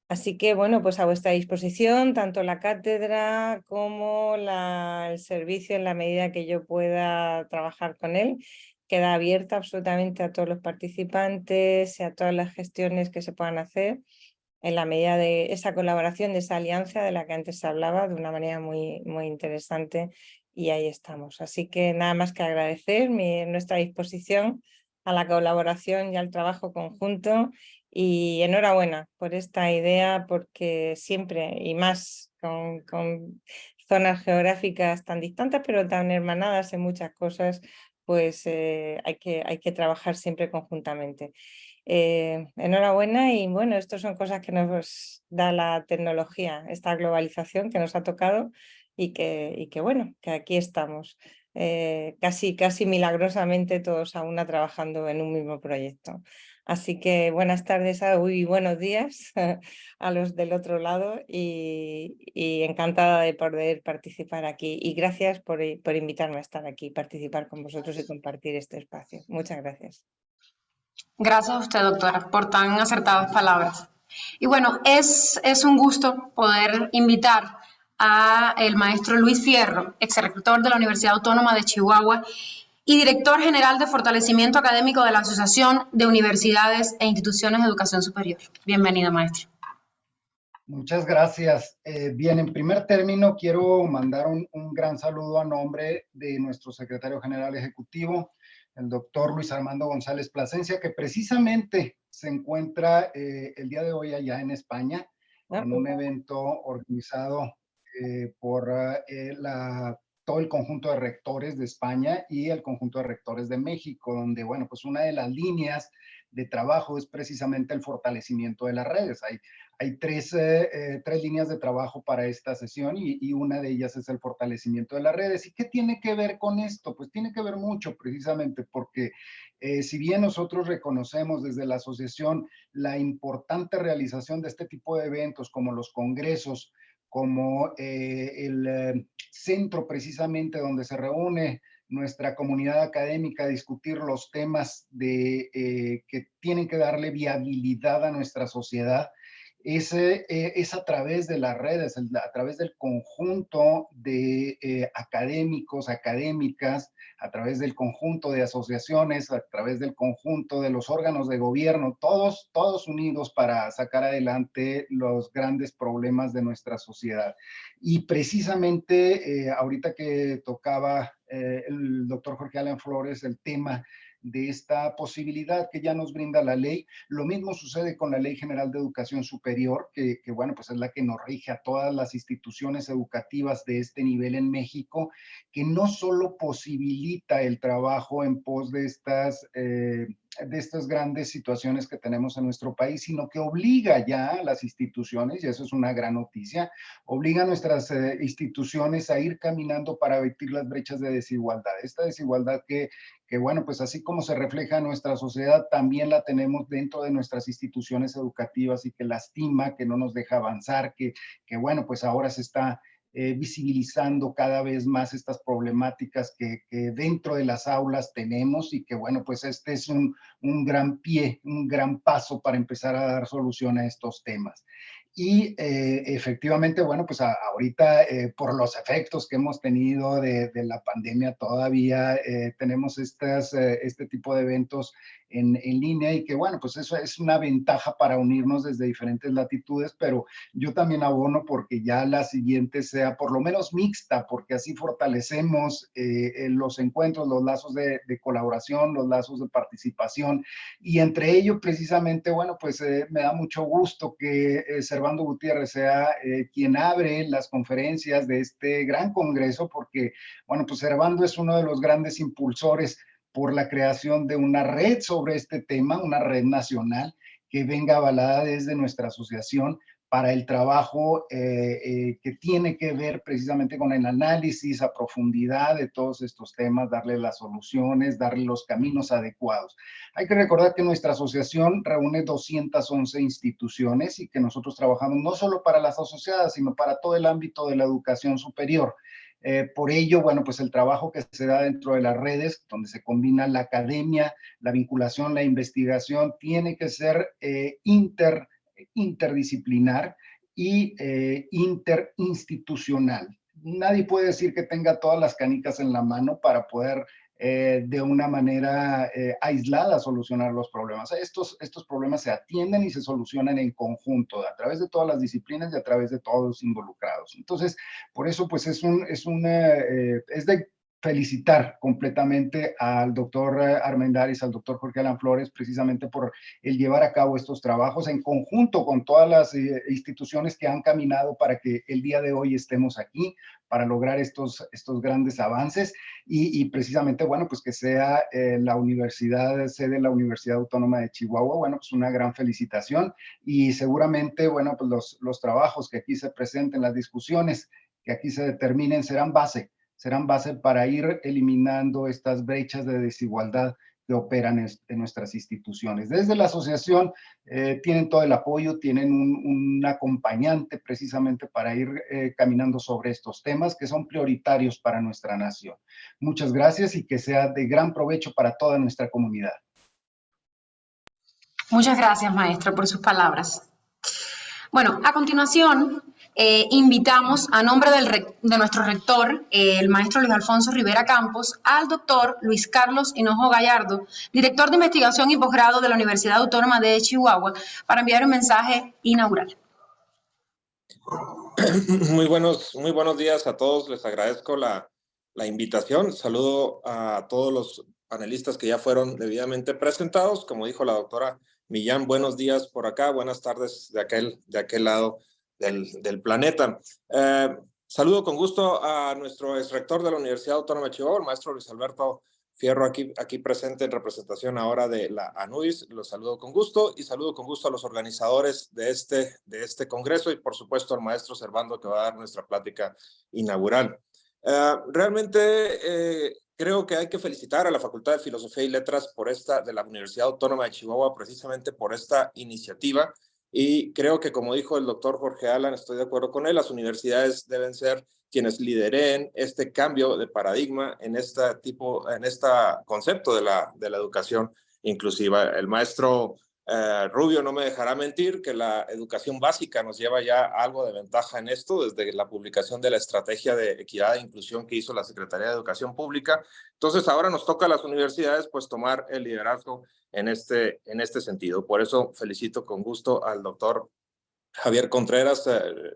Así que, bueno, pues a vuestra disposición, tanto la cátedra como el servicio, en la medida que yo pueda trabajar con él. Queda abierta absolutamente a todos los participantes y a todas las gestiones que se puedan hacer, en la medida de esa colaboración, de esa alianza de la que antes se hablaba, de una manera muy, muy interesante, y ahí estamos. Así que nada más que agradecer nuestra disposición a la colaboración y al trabajo conjunto, y enhorabuena por esta idea, porque siempre, y más con zonas geográficas tan distantes pero tan hermanadas en muchas cosas, pues hay que trabajar siempre conjuntamente. Enhorabuena, y bueno, estas son cosas que nos da la tecnología, esta globalización que nos ha tocado, y que bueno, que aquí estamos, casi milagrosamente todos a una trabajando en un mismo proyecto. Así que buenas tardes y buenos días a los del otro lado, y encantada de poder participar aquí, y gracias por invitarme a estar aquí, participar con vosotros y compartir este espacio. Muchas gracias. Gracias a usted, doctora, por tan acertadas palabras. Y bueno, es un gusto poder invitar a el maestro Luis Fierro, exrector de la Universidad Autónoma de Chihuahua y director general de fortalecimiento académico de la Asociación de Universidades e Instituciones de Educación Superior. Bienvenido, maestro. Muchas gracias. Bien, en primer término, quiero mandar un gran saludo a nombre de nuestro secretario general ejecutivo, el doctor Luis Armando González Plasencia, que precisamente se encuentra el día de hoy allá en España, en un evento organizado por todo el conjunto de rectores de España y el conjunto de rectores de México, donde, bueno, pues una de las líneas de trabajo es precisamente el fortalecimiento de las redes. Hay tres líneas de trabajo para esta sesión, y una de ellas es el fortalecimiento de las redes. ¿Y qué tiene que ver con esto? Pues tiene que ver mucho, precisamente porque si bien nosotros reconocemos desde la asociación la importante realización de este tipo de eventos, como los congresos, como el centro precisamente donde se reúne nuestra comunidad académica a discutir los temas que tienen que darle viabilidad a nuestra sociedad, es a través de las redes, a través del conjunto de académicos, académicas, a través del conjunto de asociaciones, a través del conjunto de los órganos de gobierno, todos unidos para sacar adelante los grandes problemas de nuestra sociedad. Y precisamente ahorita que tocaba el doctor Jorge Alan Flores el tema de esta posibilidad que ya nos brinda la ley. Lo mismo sucede con la Ley General de Educación Superior, que bueno, pues es la que nos rige a todas las instituciones educativas de este nivel en México, que no solo posibilita el trabajo en pos de estas grandes situaciones que tenemos en nuestro país, sino que obliga ya a las instituciones, y eso es una gran noticia, obliga a nuestras instituciones a ir caminando para abatir las brechas de desigualdad. Esta desigualdad que bueno, pues así como se refleja en nuestra sociedad, también la tenemos dentro de nuestras instituciones educativas y que lastima, que no nos deja avanzar, que bueno, pues ahora se está visibilizando cada vez más estas problemáticas que dentro de las aulas tenemos y que bueno, pues este es un gran pie, un gran paso para empezar a dar solución a estos temas. Y efectivamente, bueno, pues ahorita por los efectos que hemos tenido de la pandemia todavía tenemos este tipo de eventos en línea y que bueno, pues eso es una ventaja para unirnos desde diferentes latitudes, pero yo también abono porque ya la siguiente sea por lo menos mixta, porque así fortalecemos los encuentros, los lazos de colaboración, los lazos de participación y entre ellos precisamente, bueno, pues me da mucho gusto que Servando Gutiérrez sea quien abre las conferencias de este gran congreso, porque, bueno, pues Servando es uno de los grandes impulsores por la creación de una red sobre este tema, una red nacional que venga avalada desde nuestra asociación para el trabajo que tiene que ver precisamente con el análisis a profundidad de todos estos temas, darle las soluciones, darle los caminos adecuados. Hay que recordar que nuestra asociación reúne 211 instituciones y que nosotros trabajamos no solo para las asociadas, sino para todo el ámbito de la educación superior. Por ello, bueno, pues el trabajo que se da dentro de las redes, donde se combina la academia, la vinculación, la investigación, tiene que ser interdisciplinar y interinstitucional. Nadie puede decir que tenga todas las canicas en la mano para poder de una manera aislada solucionar los problemas. Estos problemas se atienden y se solucionan en conjunto, a través de todas las disciplinas y a través de todos los involucrados. Entonces, por eso, pues es de felicitar completamente al doctor Armendáriz, al doctor Jorge Alan Flores, precisamente por el llevar a cabo estos trabajos en conjunto con todas las instituciones que han caminado para que el día de hoy estemos aquí, para lograr estos grandes avances y precisamente, bueno, pues que sea la universidad, sede la Universidad Autónoma de Chihuahua, bueno, pues una gran felicitación y seguramente, bueno, pues los trabajos que aquí se presenten, las discusiones que aquí se determinen serán base para ir eliminando estas brechas de desigualdad que operan en nuestras instituciones. Desde la asociación tienen todo el apoyo, tienen un acompañante precisamente para ir caminando sobre estos temas que son prioritarios para nuestra nación. Muchas gracias y que sea de gran provecho para toda nuestra comunidad. Muchas gracias, maestro, por sus palabras. Bueno, a continuación, invitamos a nombre de nuestro rector, el maestro Luis Alfonso Rivera Campos, al doctor Luis Carlos Hinojo Gallardo, director de investigación y posgrado de la Universidad Autónoma de Chihuahua, para enviar un mensaje inaugural. Muy buenos días a todos. Les agradezco la invitación. Saludo a todos los panelistas que ya fueron debidamente presentados. Como dijo la doctora Millán, buenos días por acá, buenas tardes de aquel lado del planeta. Saludo con gusto a nuestro exrector de la Universidad Autónoma de Chihuahua, el maestro Luis Alberto Fierro, aquí presente en representación ahora de la ANUDIS. Los saludo con gusto y saludo con gusto a los organizadores de este congreso y por supuesto al maestro Servando que va a dar nuestra plática inaugural. Realmente creo que hay que felicitar a la Facultad de Filosofía y Letras de la Universidad Autónoma de Chihuahua precisamente por esta iniciativa y creo que como dijo el doctor Jorge Alan, estoy de acuerdo con él, las universidades deben ser quienes lideren este cambio de paradigma en este concepto de la educación inclusiva. El maestro Rubio no me dejará mentir que la educación básica nos lleva ya algo de ventaja en esto desde la publicación de la estrategia de equidad e inclusión que hizo la Secretaría de Educación Pública. Entonces ahora nos toca a las universidades pues tomar el liderazgo en este sentido. Por eso felicito con gusto al doctor Javier Contreras,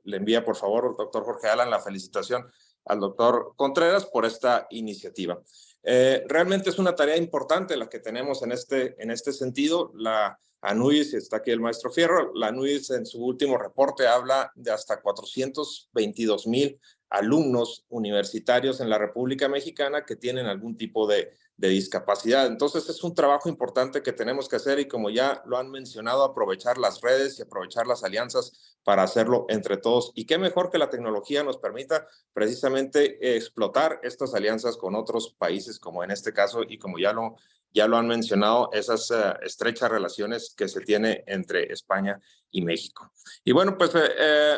le envía por favor, doctor Jorge Alan, la felicitación al doctor Contreras por esta iniciativa. Realmente es una tarea importante la que tenemos en este sentido. La ANUYS, está aquí el maestro Fierro, la ANUYS en su último reporte habla de hasta 422,000 alumnos universitarios en la República Mexicana que tienen algún tipo de discapacidad. Entonces es un trabajo importante que tenemos que hacer y como ya lo han mencionado, aprovechar las redes y aprovechar las alianzas para hacerlo entre todos. Y qué mejor que la tecnología nos permita precisamente explotar estas alianzas con otros países como en este caso y como ya lo han mencionado, esas estrechas relaciones que se tiene entre España y México. Y bueno, pues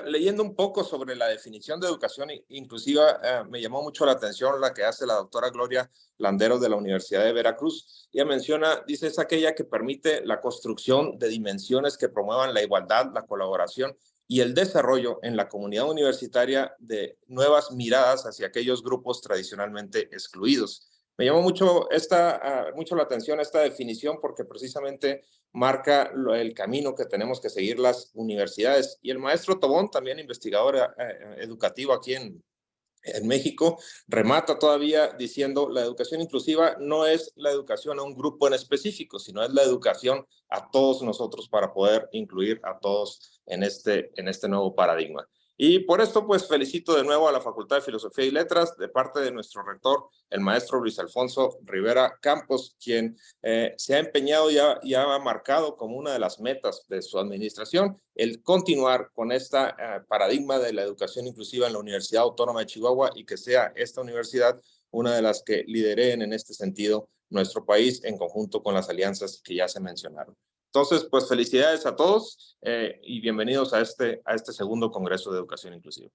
leyendo un poco sobre la definición de educación inclusiva, me llamó mucho la atención la que hace la doctora Gloria Landeros de la Universidad de Veracruz. Ella menciona, dice, es aquella que permite la construcción de dimensiones que promuevan la igualdad, la colaboración y el desarrollo en la comunidad universitaria de nuevas miradas hacia aquellos grupos tradicionalmente excluidos. Me llamó mucho la atención esta definición porque precisamente marca el camino que tenemos que seguir las universidades. Y el maestro Tobón, también investigador educativo aquí en México, remata todavía diciendo la educación inclusiva no es la educación a un grupo en específico, sino es la educación a todos nosotros para poder incluir a todos en este nuevo paradigma. Y por esto, pues, felicito de nuevo a la Facultad de Filosofía y Letras de parte de nuestro rector, el maestro Luis Alfonso Rivera Campos, quien se ha empeñado y ha marcado como una de las metas de su administración el continuar con esta paradigma de la educación inclusiva en la Universidad Autónoma de Chihuahua y que sea esta universidad una de las que lideren en este sentido nuestro país en conjunto con las alianzas que ya se mencionaron. Entonces, pues felicidades a todos y bienvenidos a este segundo Congreso de Educación Inclusiva.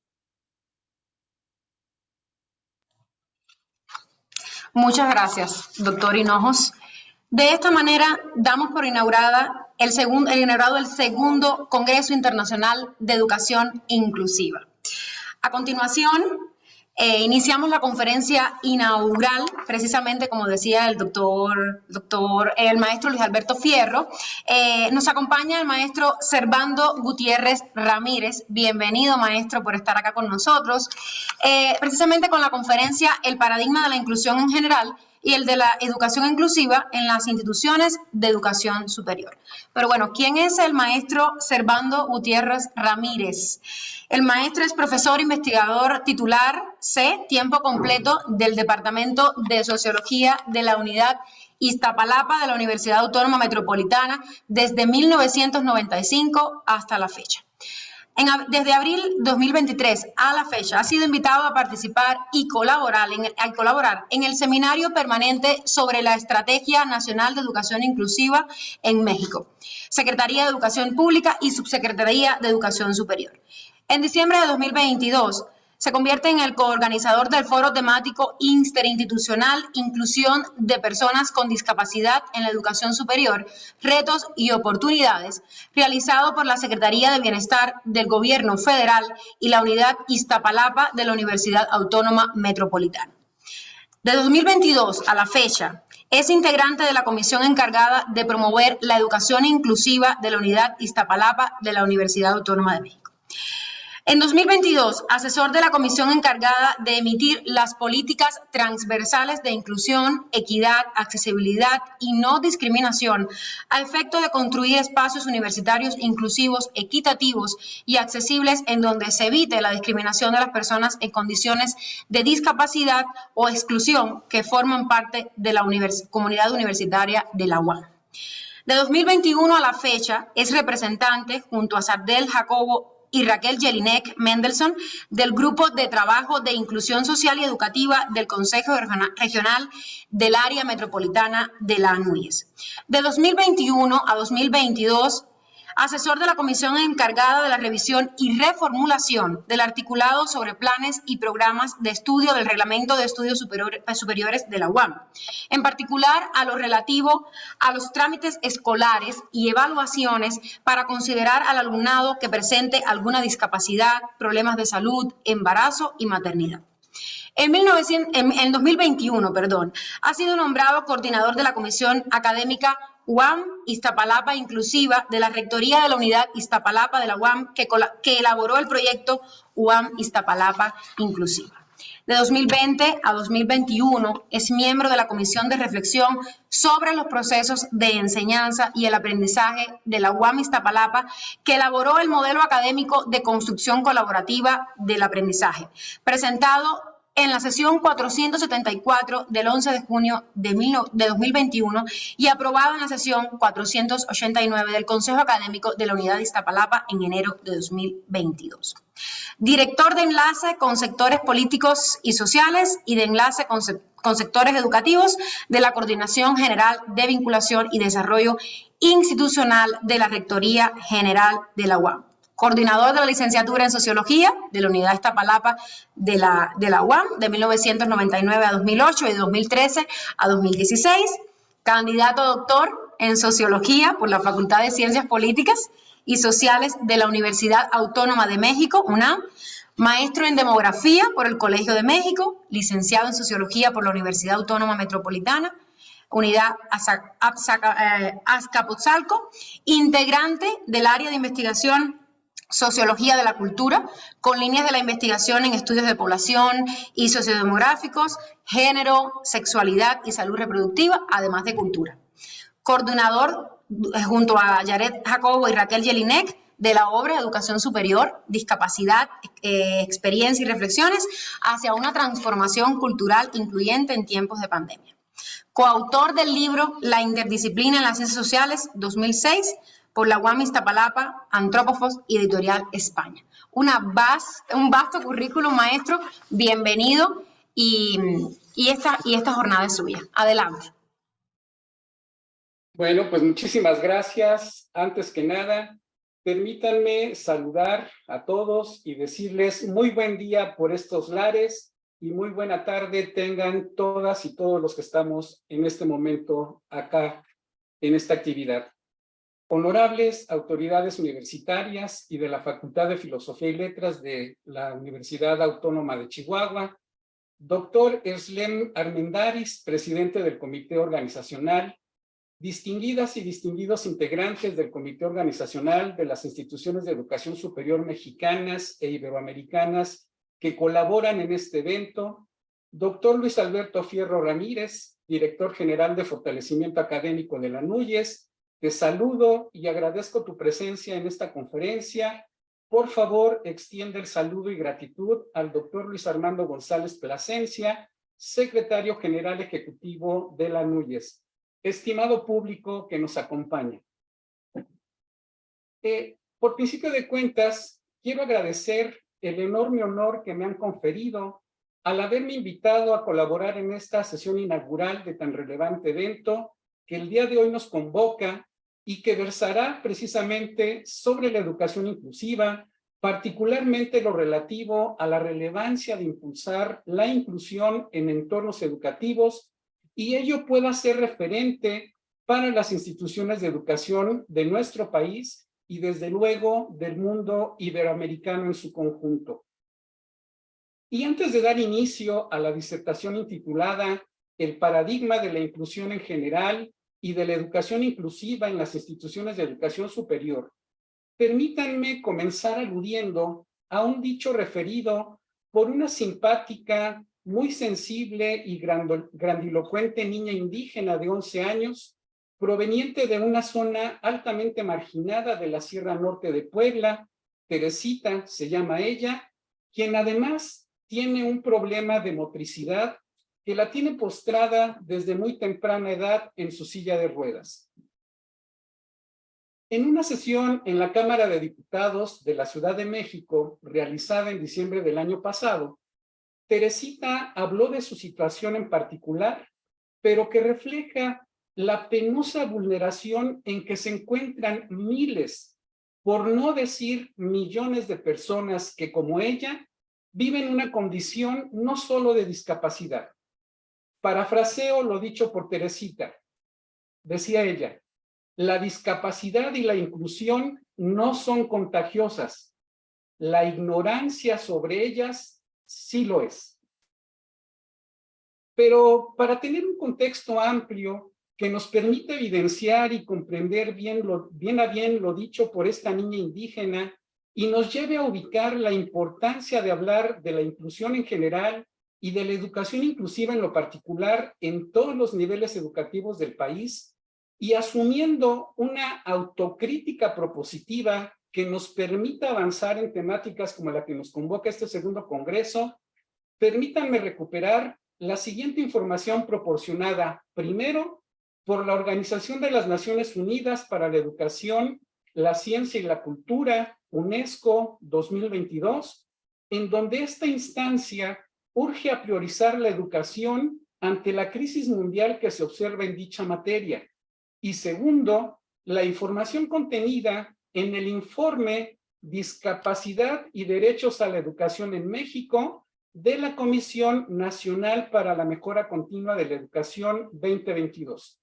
Muchas gracias, doctor Hinojos. De esta manera, damos por inaugurado el segundo Congreso Internacional de Educación Inclusiva. A continuación, iniciamos la conferencia inaugural, precisamente como decía el maestro Luis Alberto Fierro. Nos acompaña el maestro Servando Gutiérrez Ramírez. Bienvenido, maestro, por estar acá con nosotros. Precisamente con la conferencia El paradigma de la inclusión en general y el de la educación inclusiva en las instituciones de educación superior. Pero bueno, ¿quién es el maestro Servando Gutiérrez Ramírez? El maestro es profesor investigador titular C, tiempo completo del Departamento de Sociología de la Unidad Iztapalapa de la Universidad Autónoma Metropolitana desde 1995 hasta la fecha. Desde abril 2023 a la fecha ha sido invitado a participar y colaborar en el seminario permanente sobre la Estrategia Nacional de Educación Inclusiva en México, Secretaría de Educación Pública y Subsecretaría de Educación Superior. En diciembre de 2022 se convierte en el coorganizador del foro temático interinstitucional Inclusión de Personas con Discapacidad en la Educación Superior, Retos y Oportunidades, realizado por la Secretaría de Bienestar del Gobierno Federal y la Unidad Iztapalapa de la Universidad Autónoma Metropolitana. De 2022 a la fecha, es integrante de la comisión encargada de promover la educación inclusiva de la Unidad Iztapalapa de la Universidad Autónoma de México. En 2022, asesor de la comisión encargada de emitir las políticas transversales de inclusión, equidad, accesibilidad y no discriminación a efecto de construir espacios universitarios inclusivos, equitativos y accesibles en donde se evite la discriminación de las personas en condiciones de discapacidad o exclusión que forman parte de la comunidad universitaria de la UAM. De 2021 a la fecha, es representante junto a Sardel Jacobo y Raquel Jelinek Mendelssohn del Grupo de Trabajo de Inclusión Social y Educativa del Consejo Regional del Área Metropolitana de la ANUYES. De 2021 a 2022 asesor de la comisión encargada de la revisión y reformulación del articulado sobre planes y programas de estudio del Reglamento de Estudios Superiores de la UAM, en particular a lo relativo a los trámites escolares y evaluaciones para considerar al alumnado que presente alguna discapacidad, problemas de salud, embarazo y maternidad. En 2021, ha sido nombrado coordinador de la Comisión Académica UAM Iztapalapa Inclusiva de la Rectoría de la Unidad Iztapalapa de la UAM, que elaboró el proyecto UAM Iztapalapa Inclusiva. De 2020 a 2021 es miembro de la Comisión de Reflexión sobre los procesos de enseñanza y el aprendizaje de la UAM Iztapalapa, que elaboró el modelo académico de construcción colaborativa del aprendizaje, presentado en la sesión 474 del 11 de junio de 2021 y aprobado en la sesión 489 del Consejo Académico de la Unidad de Iztapalapa en enero de 2022. Director de enlace con sectores políticos y sociales y de enlace con sectores educativos de la Coordinación General de Vinculación y Desarrollo Institucional de la Rectoría General de la UAM. Coordinador de la licenciatura en Sociología de la Unidad Iztapalapa de la UAM de 1999 a 2008 y de 2013 a 2016. Candidato a doctor en Sociología por la Facultad de Ciencias Políticas y Sociales de la Universidad Autónoma de México, UNAM. Maestro en Demografía por el Colegio de México. Licenciado en Sociología por la Universidad Autónoma Metropolitana. Unidad Azcapotzalco. Integrante del área de investigación Sociología de la Cultura, con líneas de la investigación en estudios de población y sociodemográficos, género, sexualidad y salud reproductiva, además de cultura. Coordinador, junto a Yaret Jacobo y Raquel Jelinek, de la obra Educación Superior, Discapacidad, Experiencia y Reflexiones hacia una transformación cultural incluyente en tiempos de pandemia. Coautor del libro La interdisciplina en las ciencias sociales, 2006, por la UAM Iztapalapa, Antrópofos y Editorial España. Un vasto currículum, maestro. Bienvenido y esta jornada es suya. Adelante. Bueno, pues muchísimas gracias. Antes que nada, permítanme saludar a todos y decirles muy buen día por estos lares y muy buena tarde tengan todas y todos los que estamos en este momento acá en esta actividad. Honorables autoridades universitarias y de la Facultad de Filosofía y Letras de la Universidad Autónoma de Chihuahua, doctor Erslem Armendáriz, presidente del Comité Organizacional, distinguidas y distinguidos integrantes del Comité Organizacional de las Instituciones de Educación Superior mexicanas e iberoamericanas que colaboran en este evento, doctor Luis Alberto Fierro Ramírez, director general de Fortalecimiento Académico de la NUYES. Te saludo y agradezco tu presencia en esta conferencia. Por favor, extiende el saludo y gratitud al doctor Luis Armando González Plasencia, secretario general ejecutivo de la NUYES. Estimado público que nos acompaña. Por principio de cuentas, quiero agradecer el enorme honor que me han conferido al haberme invitado a colaborar en esta sesión inaugural de tan relevante evento que el día de hoy nos convoca y que versará precisamente sobre la educación inclusiva, particularmente lo relativo a la relevancia de impulsar la inclusión en entornos educativos y ello pueda ser referente para las instituciones de educación de nuestro país y desde luego del mundo iberoamericano en su conjunto. Y antes de dar inicio a la disertación intitulada El paradigma de la inclusión en general y de la educación inclusiva en las instituciones de educación superior, permítanme comenzar aludiendo a un dicho referido por una simpática, muy sensible y grandilocuente niña indígena de 11 años, proveniente de una zona altamente marginada de la Sierra Norte de Puebla. Teresita se llama ella, quien además tiene un problema de motricidad que la tiene postrada desde muy temprana edad en su silla de ruedas. En una sesión en la Cámara de Diputados de la Ciudad de México, realizada en diciembre del año pasado, Teresita habló de su situación en particular, pero que refleja la penosa vulneración en que se encuentran miles por no decir millones de personas que, como ella, viven una condición no solo de discapacidad. Parafraseo lo dicho por Teresita. Decía ella, la discapacidad y la inclusión no son contagiosas. La ignorancia sobre ellas sí lo es. Pero para tener un contexto amplio que nos permita evidenciar y comprender bien a bien lo dicho por esta niña indígena y nos lleve a ubicar la importancia de hablar de la inclusión en general y de la educación inclusiva en lo particular en todos los niveles educativos del país, y asumiendo una autocrítica propositiva que nos permita avanzar en temáticas como la que nos convoca este segundo congreso, permítanme recuperar la siguiente información proporcionada, primero, por la Organización de las Naciones Unidas para la Educación, la Ciencia y la Cultura, UNESCO 2022, en donde esta instancia urge a priorizar la educación ante la crisis mundial que se observa en dicha materia. Y segundo, la información contenida en el informe Discapacidad y Derechos a la Educación en México de la Comisión Nacional para la Mejora Continua de la Educación 2022.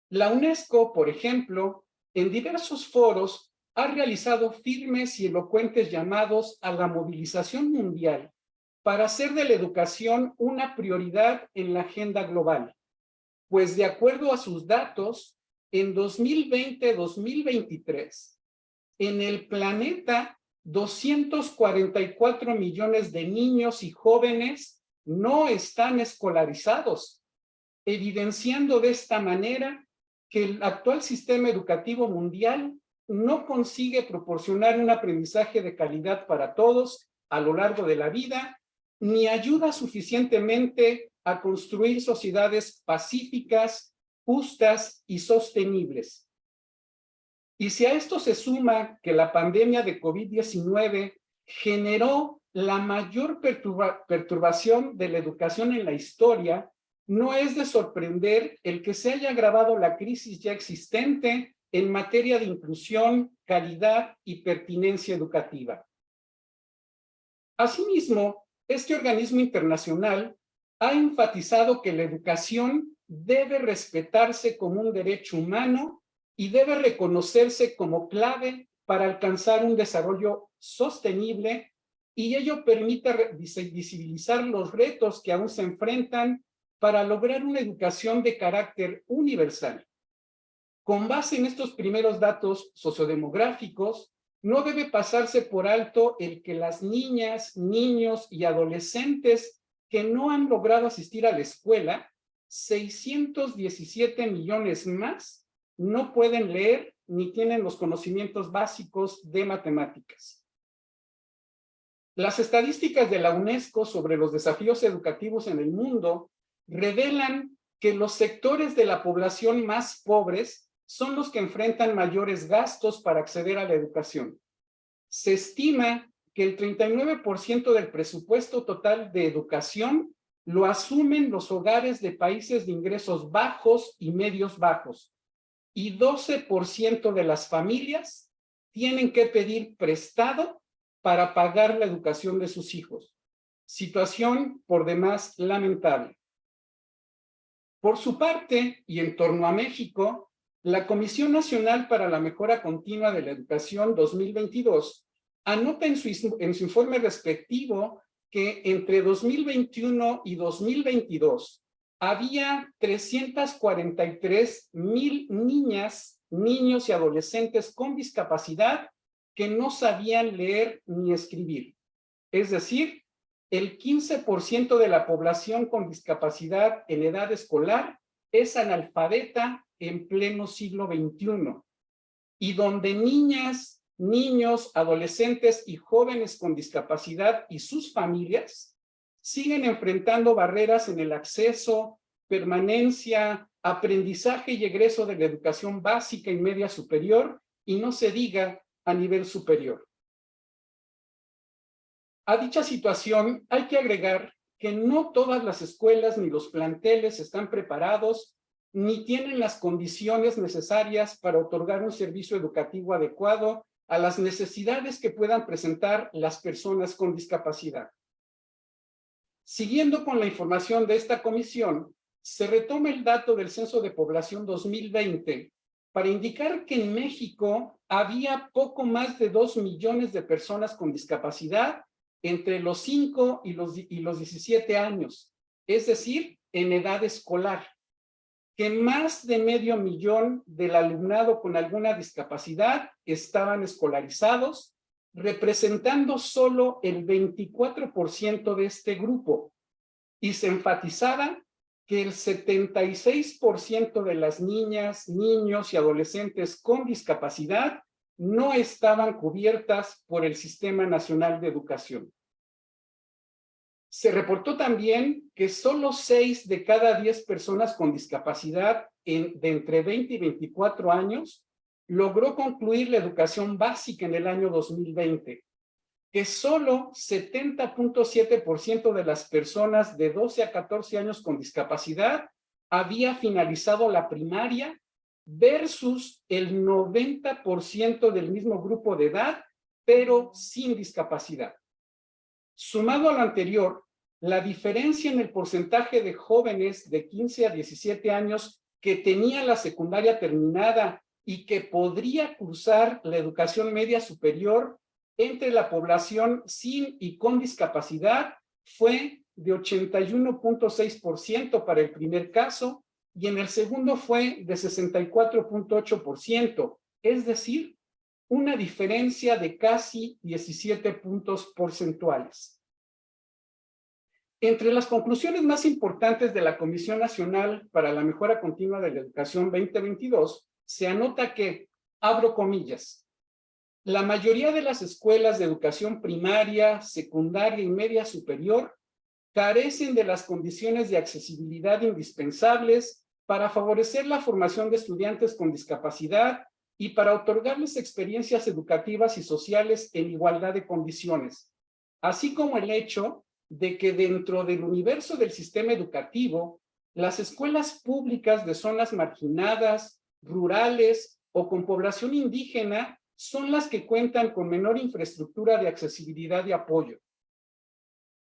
La UNESCO, por ejemplo, en diversos foros ha realizado firmes y elocuentes llamados a la movilización mundial para hacer de la educación una prioridad en la agenda global. Pues de acuerdo a sus datos, en 2020-2023, en el planeta, 244 millones de niños y jóvenes no están escolarizados, evidenciando de esta manera que el actual sistema educativo mundial no consigue proporcionar un aprendizaje de calidad para todos a lo largo de la vida, ni ayuda suficientemente a construir sociedades pacíficas, justas y sostenibles. Y si a esto se suma que la pandemia de COVID-19 generó la mayor perturbación de la educación en la historia, no es de sorprender el que se haya agravado la crisis ya existente en materia de inclusión, calidad y pertinencia educativa. Asimismo, este organismo internacional ha enfatizado que la educación debe respetarse como un derecho humano y debe reconocerse como clave para alcanzar un desarrollo sostenible, y ello permite visibilizar los retos que aún se enfrentan para lograr una educación de carácter universal. Con base en estos primeros datos sociodemográficos, no debe pasarse por alto el que las niñas, niños y adolescentes que no han logrado asistir a la escuela, 617 millones más, no pueden leer ni tienen los conocimientos básicos de matemáticas. Las estadísticas de la UNESCO sobre los desafíos educativos en el mundo revelan que los sectores de la población más pobres son los que enfrentan mayores gastos para acceder a la educación. Se estima que el 39% del presupuesto total de educación lo asumen los hogares de países de ingresos bajos y medios bajos, y 12% de las familias tienen que pedir prestado para pagar la educación de sus hijos. Situación por demás lamentable. Por su parte, y en torno a México, la Comisión Nacional para la Mejora Continua de la Educación 2022 anota en su informe respectivo que entre 2021 y 2022 había 343,000 niñas, niños y adolescentes con discapacidad que no sabían leer ni escribir. Es decir, el 15% de la población con discapacidad en edad escolar es analfabeta en pleno siglo XXI, y donde niñas, niños, adolescentes y jóvenes con discapacidad y sus familias siguen enfrentando barreras en el acceso, permanencia, aprendizaje y egreso de la educación básica y media superior, y no se diga a nivel superior. A dicha situación hay que agregar que no todas las escuelas ni los planteles están preparados ni tienen las condiciones necesarias para otorgar un servicio educativo adecuado a las necesidades que puedan presentar las personas con discapacidad. Siguiendo con la información de esta comisión, se retoma el dato del Censo de Población 2020 para indicar que en México había poco más de 2 millones de personas con discapacidad entre los 5 y los 17 años, es decir, en edad escolar, que más de 500,000 del alumnado con alguna discapacidad estaban escolarizados, representando solo el 24% de este grupo, y se enfatizaba que el 76% de las niñas, niños y adolescentes con discapacidad no estaban cubiertas por el Sistema Nacional de Educación. Se reportó también que solo 6 de cada 10 personas con discapacidad de entre 20 y 24 años logró concluir la educación básica en el año 2020, que solo 70.7% de las personas de 12 a 14 años con discapacidad había finalizado la primaria versus el 90% del mismo grupo de edad, pero sin discapacidad. Sumado a lo anterior, la diferencia en el porcentaje de jóvenes de 15 a 17 años que tenían la secundaria terminada y que podría cursar la educación media superior entre la población sin y con discapacidad fue de 81.6% para el primer caso y en el segundo fue de 64.8%, es decir, una diferencia de casi 17 puntos porcentuales. Entre las conclusiones más importantes de la Comisión Nacional para la Mejora Continua de la Educación 2022, se anota que, abro comillas, la mayoría de las escuelas de educación primaria, secundaria y media superior carecen de las condiciones de accesibilidad indispensables para favorecer la formación de estudiantes con discapacidad y para otorgarles experiencias educativas y sociales en igualdad de condiciones, así como el hecho de que dentro del universo del sistema educativo, las escuelas públicas de zonas marginadas, rurales o con población indígena son las que cuentan con menor infraestructura de accesibilidad y apoyo.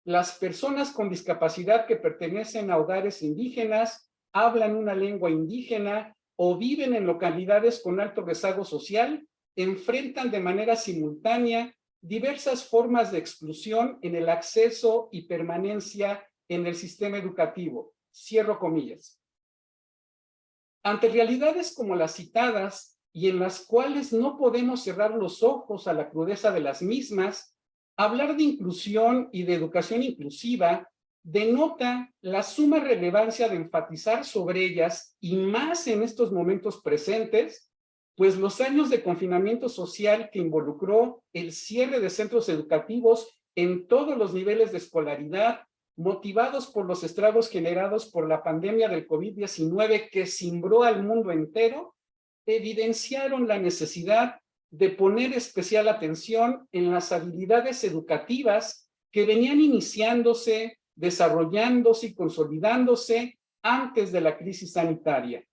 Las personas con discapacidad que pertenecen a hogares indígenas, hablan una lengua indígena o viven en localidades con alto rezago social, enfrentan de manera simultánea diversas formas de exclusión en el acceso y permanencia en el sistema educativo. Cierro comillas. Ante realidades como las citadas y en las cuales no podemos cerrar los ojos a la crudeza de las mismas, hablar de inclusión y de educación inclusiva denota la suma relevancia de enfatizar sobre ellas y más en estos momentos presentes, pues los años de confinamiento social que involucró el cierre de centros educativos en todos los niveles de escolaridad, motivados por los estragos generados por la pandemia del COVID-19 que cimbró al mundo entero, evidenciaron la necesidad de poner especial atención en las habilidades educativas que venían iniciándose, desarrollándose y consolidándose antes de la crisis sanitaria.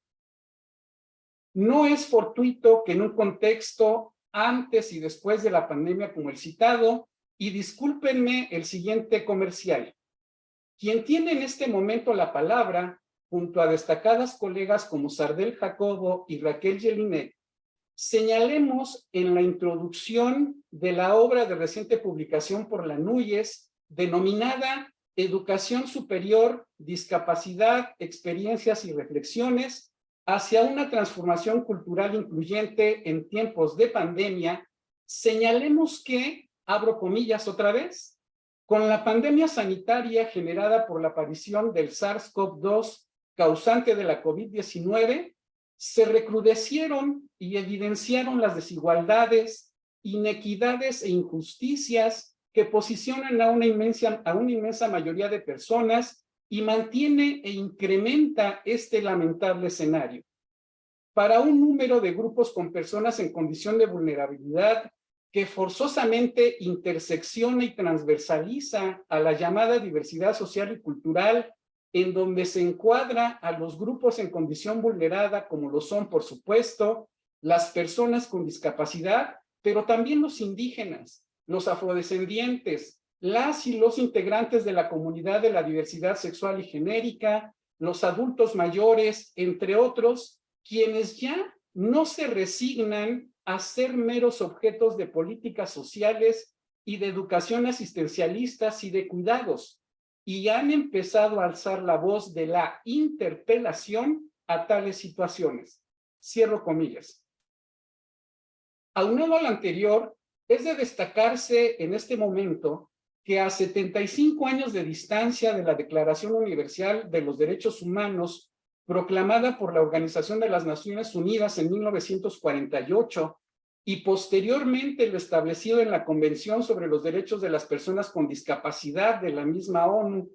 No es fortuito que en un contexto antes y después de la pandemia como el citado, y discúlpenme el siguiente comercial, quien tiene en este momento la palabra, junto a destacadas colegas como Sardel Jacobo y Raquel Jelinek, señalemos en la introducción de la obra de reciente publicación por la NUYES, denominada Educación Superior, Discapacidad, Experiencias y Reflexiones, hacia una transformación cultural incluyente en tiempos de pandemia, señalemos que, abro comillas otra vez, con la pandemia sanitaria generada por la aparición del SARS-CoV-2 causante de la COVID-19, se recrudecieron y evidenciaron las desigualdades, inequidades e injusticias que posicionan a una inmensa mayoría de personas y mantiene e incrementa este lamentable escenario. Para un número de grupos con personas en condición de vulnerabilidad que forzosamente intersecciona y transversaliza a la llamada diversidad social y cultural en donde se encuadra a los grupos en condición vulnerada, como lo son, por supuesto, las personas con discapacidad, pero también los indígenas, los afrodescendientes, las y los integrantes de la comunidad de la diversidad sexual y genérica, los adultos mayores, entre otros, quienes ya no se resignan a ser meros objetos de políticas sociales y de educación asistencialistas y de cuidados, y han empezado a alzar la voz de la interpelación a tales situaciones. Cierro comillas. Aunado a lo anterior, es de destacarse en este momento que a 75 años de distancia de la Declaración Universal de los Derechos Humanos, proclamada por la Organización de las Naciones Unidas en 1948, y posteriormente lo establecido en la Convención sobre los Derechos de las Personas con Discapacidad de la misma ONU,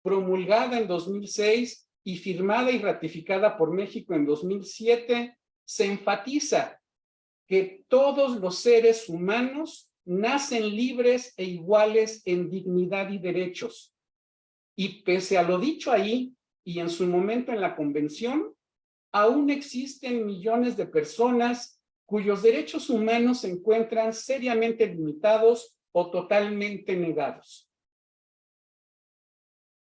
promulgada en 2006 y firmada y ratificada por México en 2007, se enfatiza que todos los seres humanos nacen libres e iguales en dignidad y derechos. Y pese a lo dicho ahí y en su momento en la Convención, aún existen millones de personas cuyos derechos humanos se encuentran seriamente limitados o totalmente negados.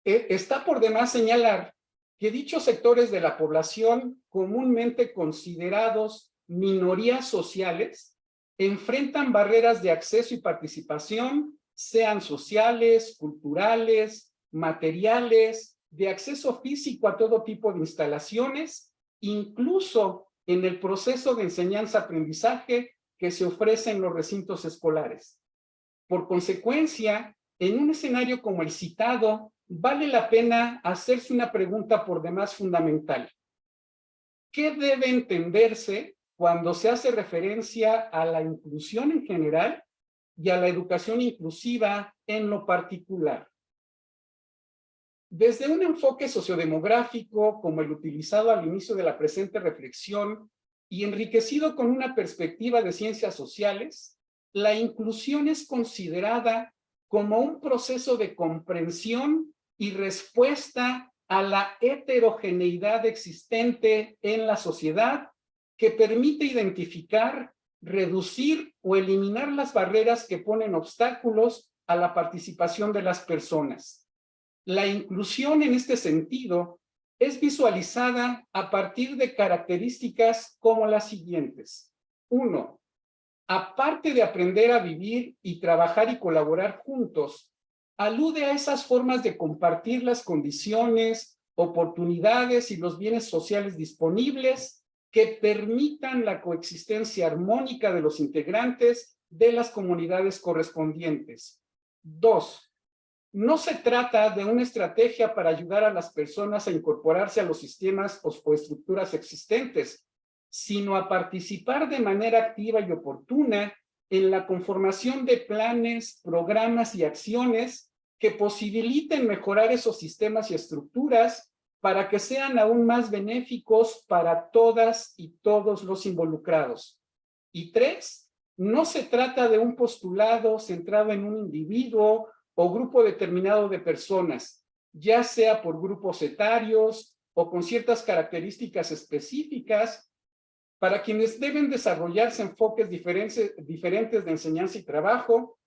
Está por demás señalar que dichos sectores de la población, comúnmente considerados minorías sociales, enfrentan barreras de acceso y participación, sean sociales, culturales, materiales, de acceso físico a todo tipo de instalaciones, incluso en el proceso de enseñanza-aprendizaje que se ofrece en los recintos escolares. Por consecuencia, en un escenario como el citado, vale la pena hacerse una pregunta por demás fundamental. ¿Qué debe entenderse cuando se hace referencia a la inclusión en general y a la educación inclusiva en lo particular? Desde un enfoque sociodemográfico como el utilizado al inicio de la presente reflexión y enriquecido con una perspectiva de ciencias sociales, la inclusión es considerada como un proceso de comprensión y respuesta a la heterogeneidad existente en la sociedad que permite identificar, reducir o eliminar las barreras que ponen obstáculos a la participación de las personas. La inclusión en este sentido es visualizada a partir de características como las siguientes. 1. Aparte de aprender a vivir y trabajar y colaborar juntos, alude a esas formas de compartir las condiciones, oportunidades y los bienes sociales disponibles que permitan la coexistencia armónica de los integrantes de las comunidades correspondientes. 2. No se trata de una estrategia para ayudar a las personas a incorporarse a los sistemas o estructuras existentes, sino a participar de manera activa y oportuna en la conformación de planes, programas y acciones que posibiliten mejorar esos sistemas y estructuras para que sean aún más benéficos para todas y todos los involucrados. Y 3, no se trata de un postulado centrado en un individuo o grupo determinado de personas, ya sea por grupos etarios o con ciertas características específicas, para quienes deben desarrollarse enfoques diferentes de enseñanza y trabajo,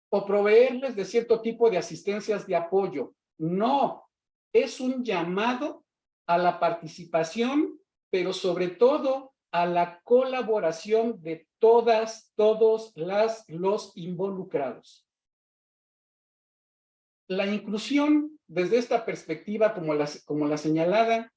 o proveerles de cierto tipo de asistencias de apoyo. No, es un llamado a la participación, pero sobre todo a la colaboración de todas, todos los involucrados. La inclusión, desde esta perspectiva como la señalada,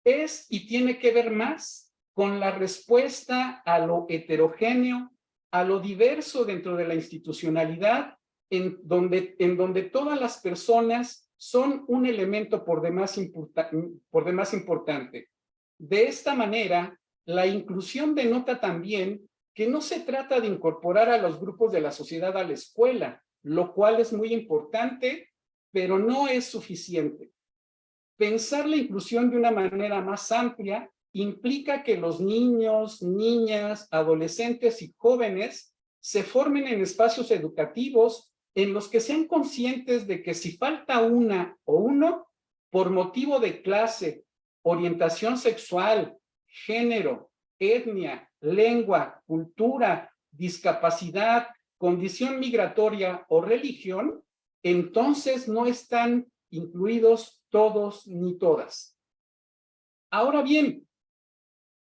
es y tiene que ver más con la respuesta a lo heterogéneo, a lo diverso dentro de la institucionalidad, en donde todas las personas son un elemento por demás importante. De esta manera, la inclusión denota también que no se trata de incorporar a los grupos de la sociedad a la escuela, lo cual es muy importante, pero no es suficiente. Pensar la inclusión de una manera más amplia implica que los niños, niñas, adolescentes y jóvenes se formen en espacios educativos en los que sean conscientes de que si falta una o uno, por motivo de clase, orientación sexual, género, etnia, lengua, cultura, discapacidad, condición migratoria o religión, entonces no están incluidos todos ni todas. Ahora bien,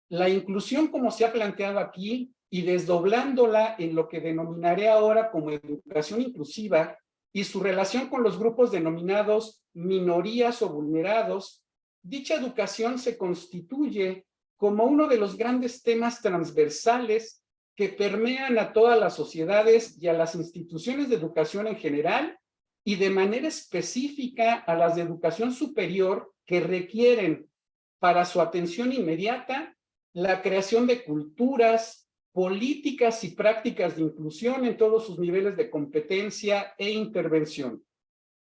la inclusión como se ha planteado aquí y desdoblándola en lo que denominaré ahora como educación inclusiva y su relación con los grupos denominados minorías o vulnerados, dicha educación se constituye como uno de los grandes temas transversales que permean a todas las sociedades y a las instituciones de educación en general y de manera específica a las de educación superior que requieren para su atención inmediata la creación de culturas, políticas y prácticas de inclusión en todos sus niveles de competencia e intervención.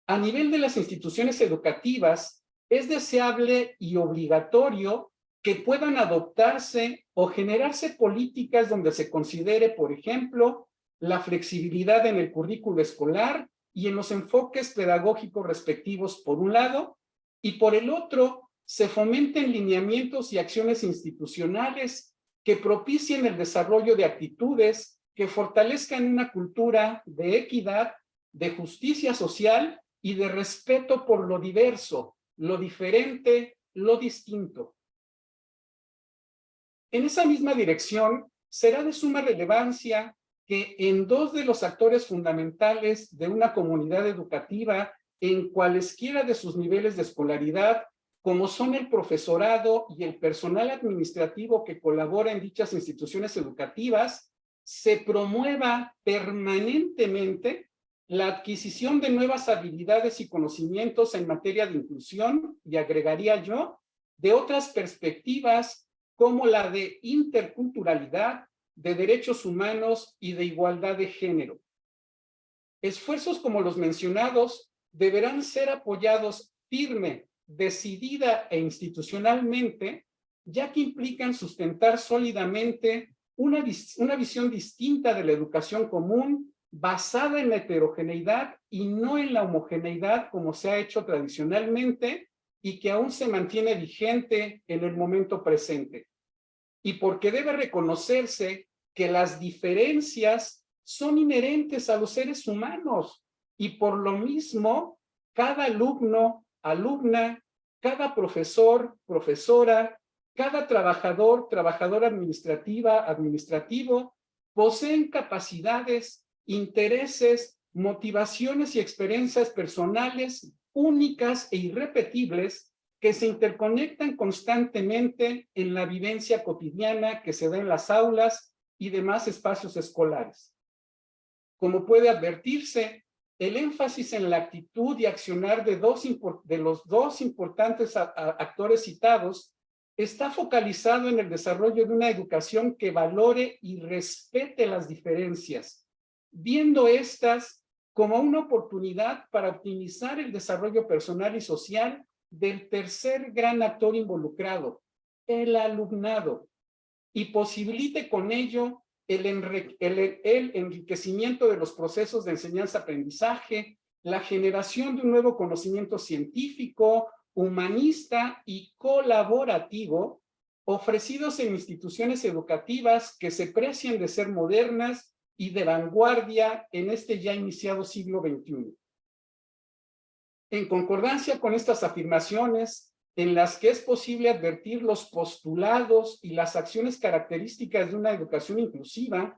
A nivel de las instituciones educativas, es deseable y obligatorio que puedan adoptarse o generarse políticas donde se considere, por ejemplo, la flexibilidad en el currículo escolar y en los enfoques pedagógicos respectivos por un lado, y por el otro, se fomenten lineamientos y acciones institucionales que propicien el desarrollo de actitudes que fortalezcan una cultura de equidad, de justicia social y de respeto por lo diverso, lo diferente, lo distinto. En esa misma dirección, será de suma relevancia que en dos de los actores fundamentales de una comunidad educativa, en cualesquiera de sus niveles de escolaridad, como son el profesorado y el personal administrativo que colabora en dichas instituciones educativas, se promueva permanentemente la adquisición de nuevas habilidades y conocimientos en materia de inclusión, y agregaría yo, de otras perspectivas como la de interculturalidad, de derechos humanos y de igualdad de género. Esfuerzos como los mencionados deberán ser apoyados firme, decidida e institucionalmente, ya que implican sustentar sólidamente una visión distinta de la educación común, basada en la heterogeneidad y no en la homogeneidad como se ha hecho tradicionalmente y que aún se mantiene vigente en el momento presente. Y porque debe reconocerse que las diferencias son inherentes a los seres humanos y por lo mismo cada alumno, alumna, cada profesor, profesora, cada trabajador, trabajadora administrativa, administrativo, poseen capacidades, intereses, motivaciones y experiencias personales únicas e irrepetibles que se interconectan constantemente en la vivencia cotidiana que se da en las aulas y demás espacios escolares. Como puede advertirse, el énfasis en la actitud y accionar de los dos importantes actores citados está focalizado en el desarrollo de una educación que valore y respete las diferencias, viendo estas como una oportunidad para optimizar el desarrollo personal y social del tercer gran actor involucrado, el alumnado, y posibilite con ello el enriquecimiento de los procesos de enseñanza-aprendizaje, la generación de un nuevo conocimiento científico, humanista y colaborativo, ofrecidos en instituciones educativas que se precian de ser modernas y de vanguardia en este ya iniciado siglo XXI. En concordancia con estas afirmaciones, en las que es posible advertir los postulados y las acciones características de una educación inclusiva,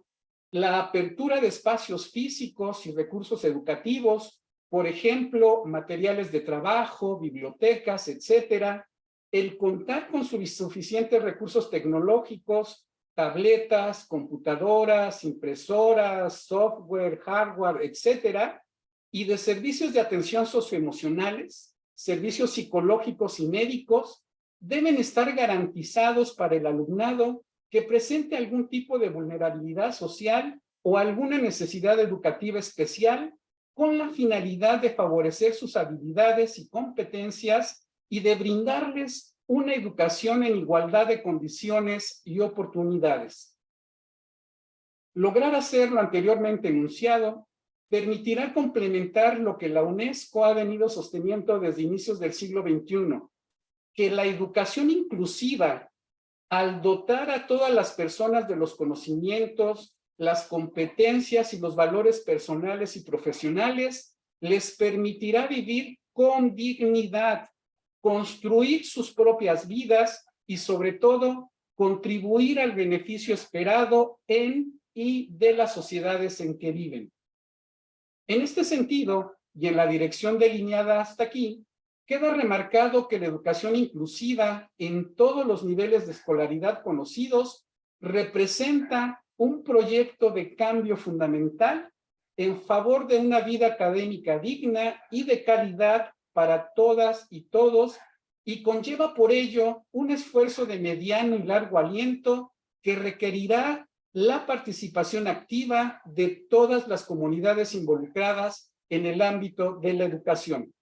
la apertura de espacios físicos y recursos educativos, por ejemplo, materiales de trabajo, bibliotecas, etcétera, el contar con suficientes recursos tecnológicos, tabletas, computadoras, impresoras, software, hardware, etcétera, y de servicios de atención socioemocionales, servicios psicológicos y médicos, deben estar garantizados para el alumnado que presente algún tipo de vulnerabilidad social o alguna necesidad educativa especial, con la finalidad de favorecer sus habilidades y competencias y de brindarles una educación en igualdad de condiciones y oportunidades. Lograr hacer lo anteriormente enunciado permitirá complementar lo que la UNESCO ha venido sosteniendo desde inicios del siglo XXI, que la educación inclusiva, al dotar a todas las personas de los conocimientos, las competencias y los valores personales y profesionales, les permitirá vivir con dignidad, construir sus propias vidas y, sobre todo, contribuir al beneficio esperado en y de las sociedades en que viven. En este sentido, y en la dirección delineada hasta aquí, queda remarcado que la educación inclusiva en todos los niveles de escolaridad conocidos representa un proyecto de cambio fundamental en favor de una vida académica digna y de calidad para todas y todos, y conlleva por ello un esfuerzo de mediano y largo aliento que requerirá la participación activa de todas las comunidades involucradas en el ámbito de la educación.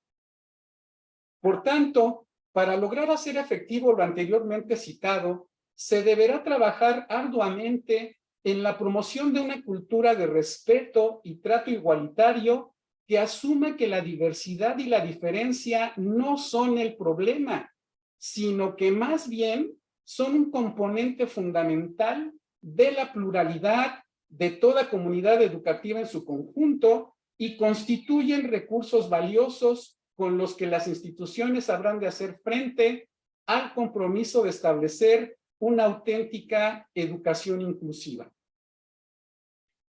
Por tanto, para lograr hacer efectivo lo anteriormente citado, se deberá trabajar arduamente en la promoción de una cultura de respeto y trato igualitario que asuma que la diversidad y la diferencia no son el problema, sino que más bien son un componente fundamental de la pluralidad de toda comunidad educativa en su conjunto y constituyen recursos valiosos con los que las instituciones habrán de hacer frente al compromiso de establecer una auténtica educación inclusiva.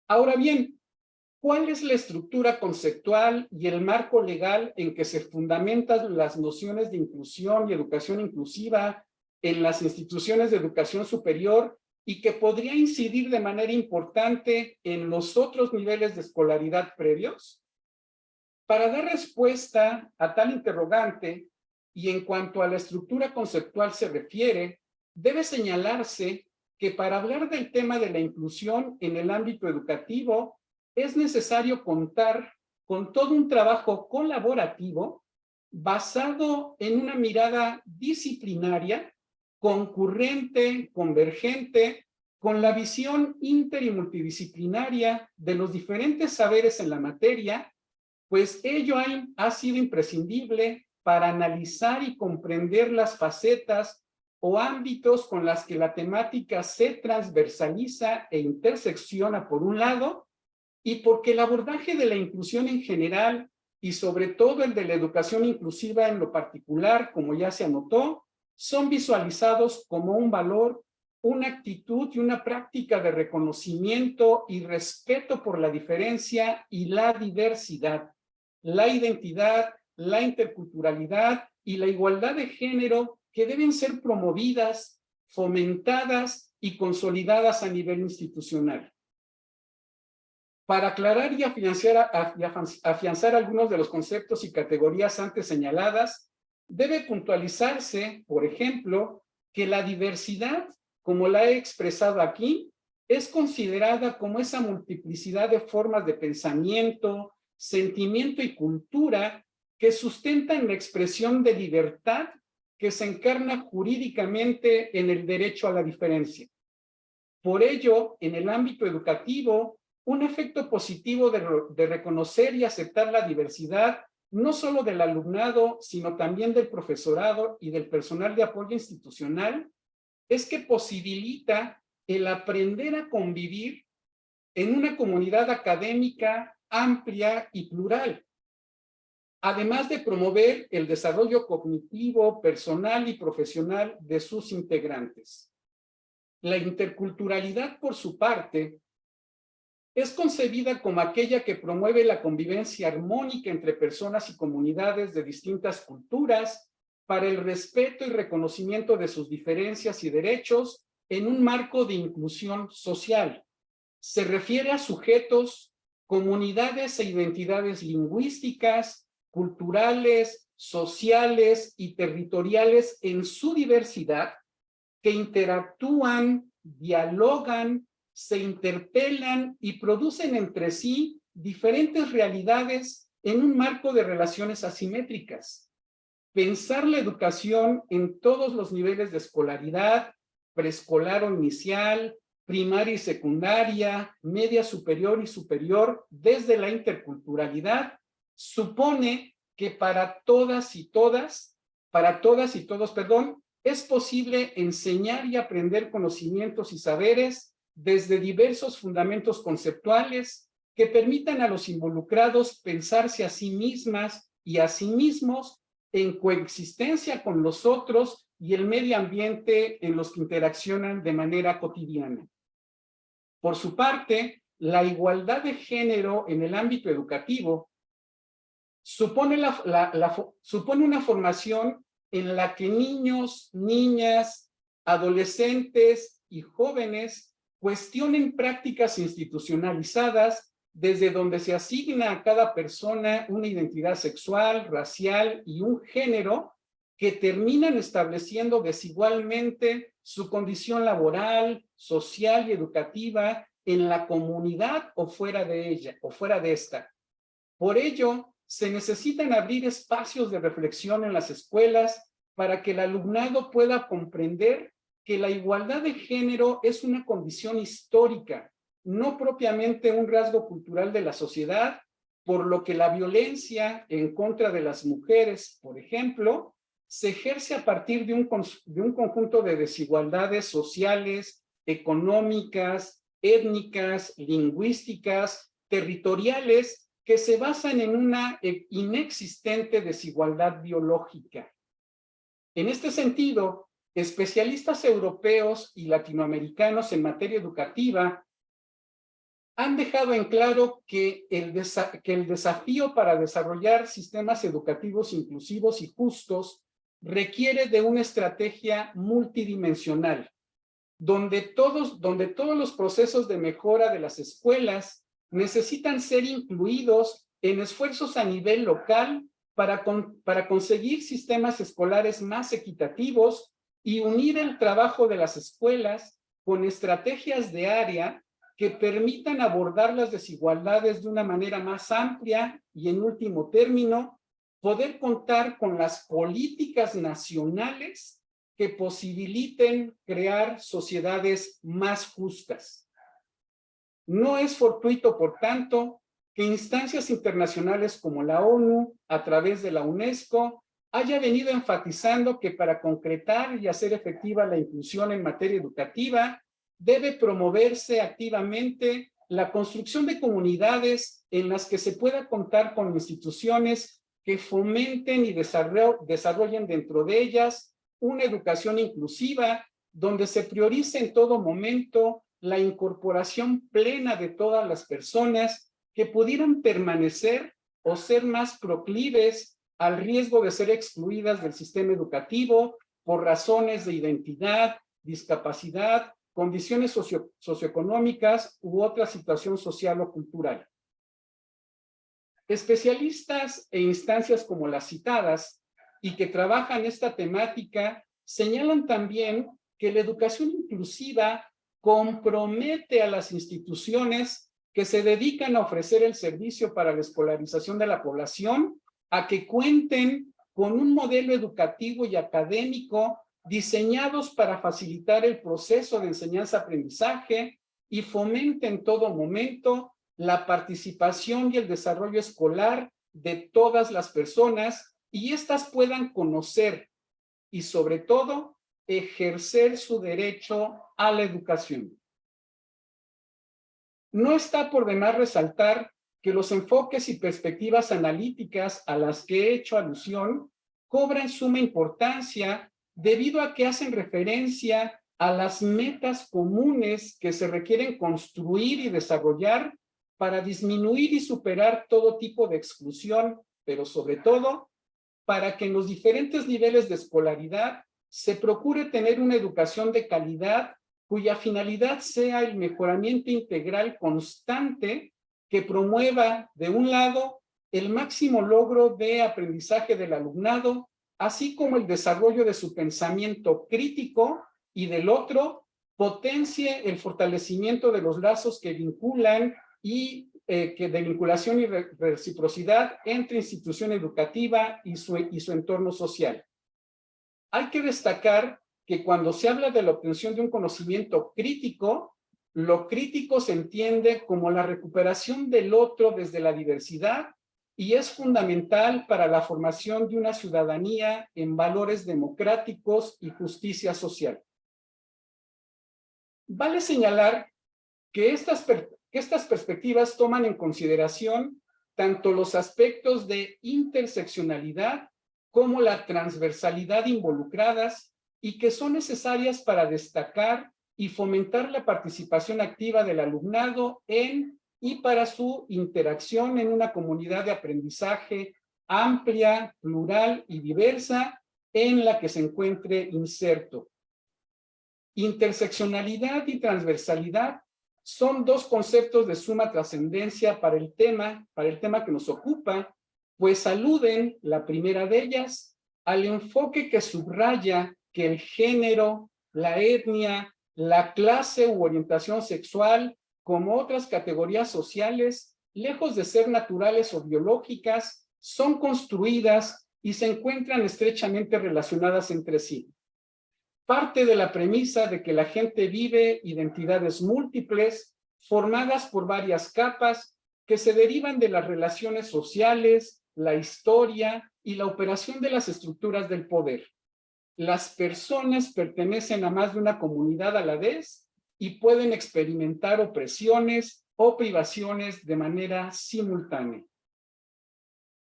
Ahora bien, ¿cuál es la estructura conceptual y el marco legal en que se fundamentan las nociones de inclusión y educación inclusiva en las instituciones de educación superior y que podría incidir de manera importante en los otros niveles de escolaridad previos? Para dar respuesta a tal interrogante, y en cuanto a la estructura conceptual se refiere, debe señalarse que para hablar del tema de la inclusión en el ámbito educativo, es necesario contar con todo un trabajo colaborativo basado en una mirada disciplinaria, concurrente, convergente, con la visión inter y multidisciplinaria de los diferentes saberes en la materia, pues ello ha sido imprescindible para analizar y comprender las facetas o ámbitos con las que la temática se transversaliza e intersecciona por un lado, y porque el abordaje de la inclusión en general y sobre todo el de la educación inclusiva en lo particular, como ya se anotó, son visualizados como un valor, una actitud y una práctica de reconocimiento y respeto por la diferencia y la diversidad, la identidad, la interculturalidad y la igualdad de género que deben ser promovidas, fomentadas y consolidadas a nivel institucional. Para aclarar y afianzar algunos de los conceptos y categorías antes señaladas, debe puntualizarse, por ejemplo, que la diversidad, como la he expresado aquí, es considerada como esa multiplicidad de formas de pensamiento, sentimiento y cultura que sustentan la expresión de libertad que se encarna jurídicamente en el derecho a la diferencia. Por ello, en el ámbito educativo, un efecto positivo de reconocer y aceptar la diversidad, no solo del alumnado, sino también del profesorado y del personal de apoyo institucional, es que posibilita el aprender a convivir en una comunidad académica amplia y plural, además de promover el desarrollo cognitivo, personal y profesional de sus integrantes. La interculturalidad, por su parte, es concebida como aquella que promueve la convivencia armónica entre personas y comunidades de distintas culturas para el respeto y reconocimiento de sus diferencias y derechos en un marco de inclusión social. Se refiere a sujetos, comunidades e identidades lingüísticas, culturales, sociales y territoriales en su diversidad, que interactúan, dialogan, se interpelan y producen entre sí diferentes realidades en un marco de relaciones asimétricas. Pensar la educación en todos los niveles de escolaridad, preescolar o inicial, primaria y secundaria, media superior y superior, desde la interculturalidad, supone que para todos, es posible enseñar y aprender conocimientos y saberes desde diversos fundamentos conceptuales que permitan a los involucrados pensarse a sí mismas y a sí mismos en coexistencia con los otros y el medio ambiente en los que interaccionan de manera cotidiana. Por su parte, la igualdad de género en el ámbito educativo supone una formación en la que niños, niñas, adolescentes y jóvenes cuestionen prácticas institucionalizadas desde donde se asigna a cada persona una identidad sexual, racial y un género que terminan estableciendo desigualmente su condición laboral, social y educativa en la comunidad o fuera de ella, o fuera de esta. Por ello, se necesitan abrir espacios de reflexión en las escuelas para que el alumnado pueda comprender que la igualdad de género es una condición histórica, no propiamente un rasgo cultural de la sociedad, por lo que la violencia en contra de las mujeres, por ejemplo, se ejerce a partir de un conjunto de desigualdades sociales, económicas, étnicas, lingüísticas, territoriales, que se basan en una inexistente desigualdad biológica. En este sentido, especialistas europeos y latinoamericanos en materia educativa han dejado en claro que el desafío para desarrollar sistemas educativos inclusivos y justos requiere de una estrategia multidimensional, donde todos los procesos de mejora de las escuelas necesitan ser incluidos en esfuerzos a nivel local para conseguir sistemas escolares más equitativos y unir el trabajo de las escuelas con estrategias de área que permitan abordar las desigualdades de una manera más amplia y, en último término, poder contar con las políticas nacionales que posibiliten crear sociedades más justas. No es fortuito, por tanto, que instancias internacionales como la ONU, a través de la UNESCO, haya venido enfatizando que para concretar y hacer efectiva la inclusión en materia educativa, debe promoverse activamente la construcción de comunidades en las que se pueda contar con instituciones que fomenten y desarrollen dentro de ellas una educación inclusiva, donde se priorice en todo momento la incorporación plena de todas las personas que pudieran permanecer o ser más proclives al riesgo de ser excluidas del sistema educativo por razones de identidad, discapacidad, condiciones socioeconómicas u otra situación social o cultural. Especialistas e instancias como las citadas y que trabajan esta temática señalan también que la educación inclusiva compromete a las instituciones que se dedican a ofrecer el servicio para la escolarización de la población a que cuenten con un modelo educativo y académico diseñados para facilitar el proceso de enseñanza-aprendizaje y fomente en todo momento la participación y el desarrollo escolar de todas las personas y éstas puedan conocer y, sobre todo, ejercer su derecho a la educación. No está por demás resaltar que los enfoques y perspectivas analíticas a las que he hecho alusión cobran suma importancia debido a que hacen referencia a las metas comunes que se requieren construir y desarrollar para disminuir y superar todo tipo de exclusión, pero sobre todo para que en los diferentes niveles de escolaridad se procure tener una educación de calidad cuya finalidad sea el mejoramiento integral constante que promueva, de un lado, el máximo logro de aprendizaje del alumnado, así como el desarrollo de su pensamiento crítico, y del otro, potencie el fortalecimiento de los lazos que vinculan y de vinculación y reciprocidad entre institución educativa y su entorno social. Hay que destacar que cuando se habla de la obtención de un conocimiento crítico, Lo crítico se entiende como la recuperación del otro desde la diversidad y es fundamental para la formación de una ciudadanía en valores democráticos y justicia social. Vale señalar que estas perspectivas toman en consideración tanto los aspectos de interseccionalidad como la transversalidad involucradas y que son necesarias para destacar y fomentar la participación activa del alumnado en y para su interacción en una comunidad de aprendizaje amplia, plural y diversa en la que se encuentre inserto. Interseccionalidad y transversalidad son dos conceptos de suma trascendencia para el tema que nos ocupa, pues aluden, la primera de ellas, al enfoque que subraya que el género, la etnia, la clase u orientación sexual, como otras categorías sociales, lejos de ser naturales o biológicas, son construidas y se encuentran estrechamente relacionadas entre sí. Parte de la premisa de que la gente vive identidades múltiples, formadas por varias capas, que se derivan de las relaciones sociales, la historia y la operación de las estructuras del poder. Las personas pertenecen a más de una comunidad a la vez y pueden experimentar opresiones o privaciones de manera simultánea.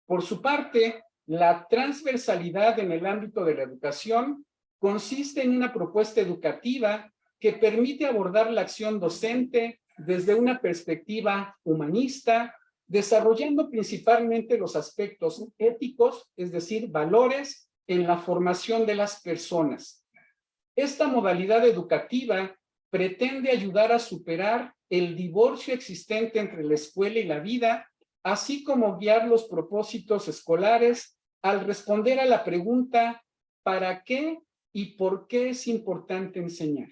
Por su parte, la transversalidad en el ámbito de la educación consiste en una propuesta educativa que permite abordar la acción docente desde una perspectiva humanista, desarrollando principalmente los aspectos éticos, es decir, valores en la formación de las personas. Esta modalidad educativa pretende ayudar a superar el divorcio existente entre la escuela y la vida, así como guiar los propósitos escolares al responder a la pregunta ¿para qué y por qué es importante enseñar?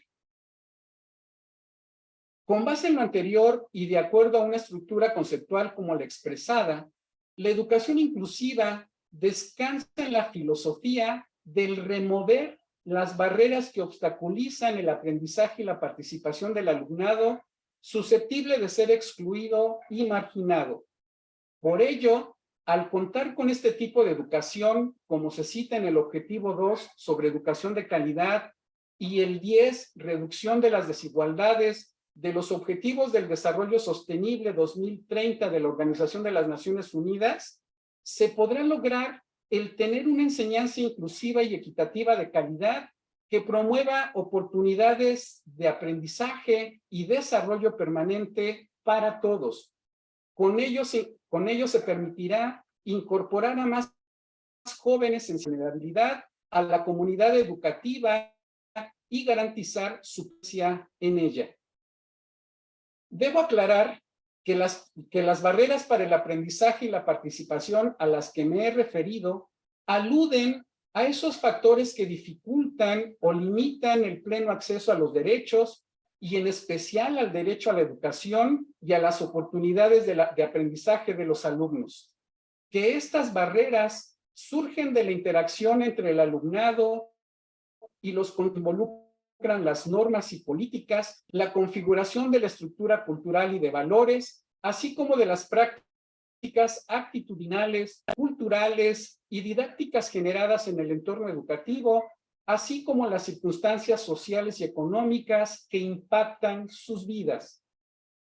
Con base en lo anterior y de acuerdo a una estructura conceptual como la expresada, la educación inclusiva descansa en la filosofía del remover las barreras que obstaculizan el aprendizaje y la participación del alumnado susceptible de ser excluido y marginado. Por ello, al contar con este tipo de educación, como se cita en el objetivo 2 sobre educación de calidad y el 10, reducción de las desigualdades de los Objetivos del Desarrollo Sostenible 2030 de la Organización de las Naciones Unidas, se podrá lograr el tener una enseñanza inclusiva y equitativa de calidad que promueva oportunidades de aprendizaje y desarrollo permanente para todos. Con ello se permitirá incorporar a más jóvenes en vulnerabilidad a la comunidad educativa y garantizar su presencia en ella. Debo aclarar que las barreras para el aprendizaje y la participación a las que me he referido aluden a esos factores que dificultan o limitan el pleno acceso a los derechos y en especial al derecho a la educación y a las oportunidades de aprendizaje de los alumnos. Que estas barreras surgen de la interacción entre el alumnado y los que involucran las normas y políticas, la configuración de la estructura cultural y de valores, así como de las prácticas actitudinales, culturales y didácticas generadas en el entorno educativo, así como las circunstancias sociales y económicas que impactan sus vidas.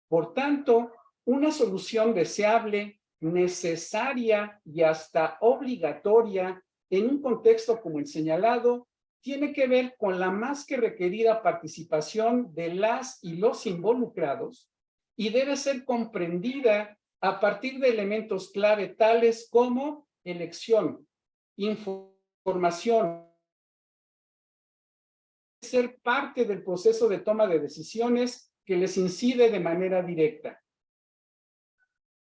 Por tanto, una solución deseable, necesaria y hasta obligatoria en un contexto como el señalado, tiene que ver con la más que requerida participación de las y los involucrados y debe ser comprendida a partir de elementos clave tales como elección, información, ser parte del proceso de toma de decisiones que les incide de manera directa.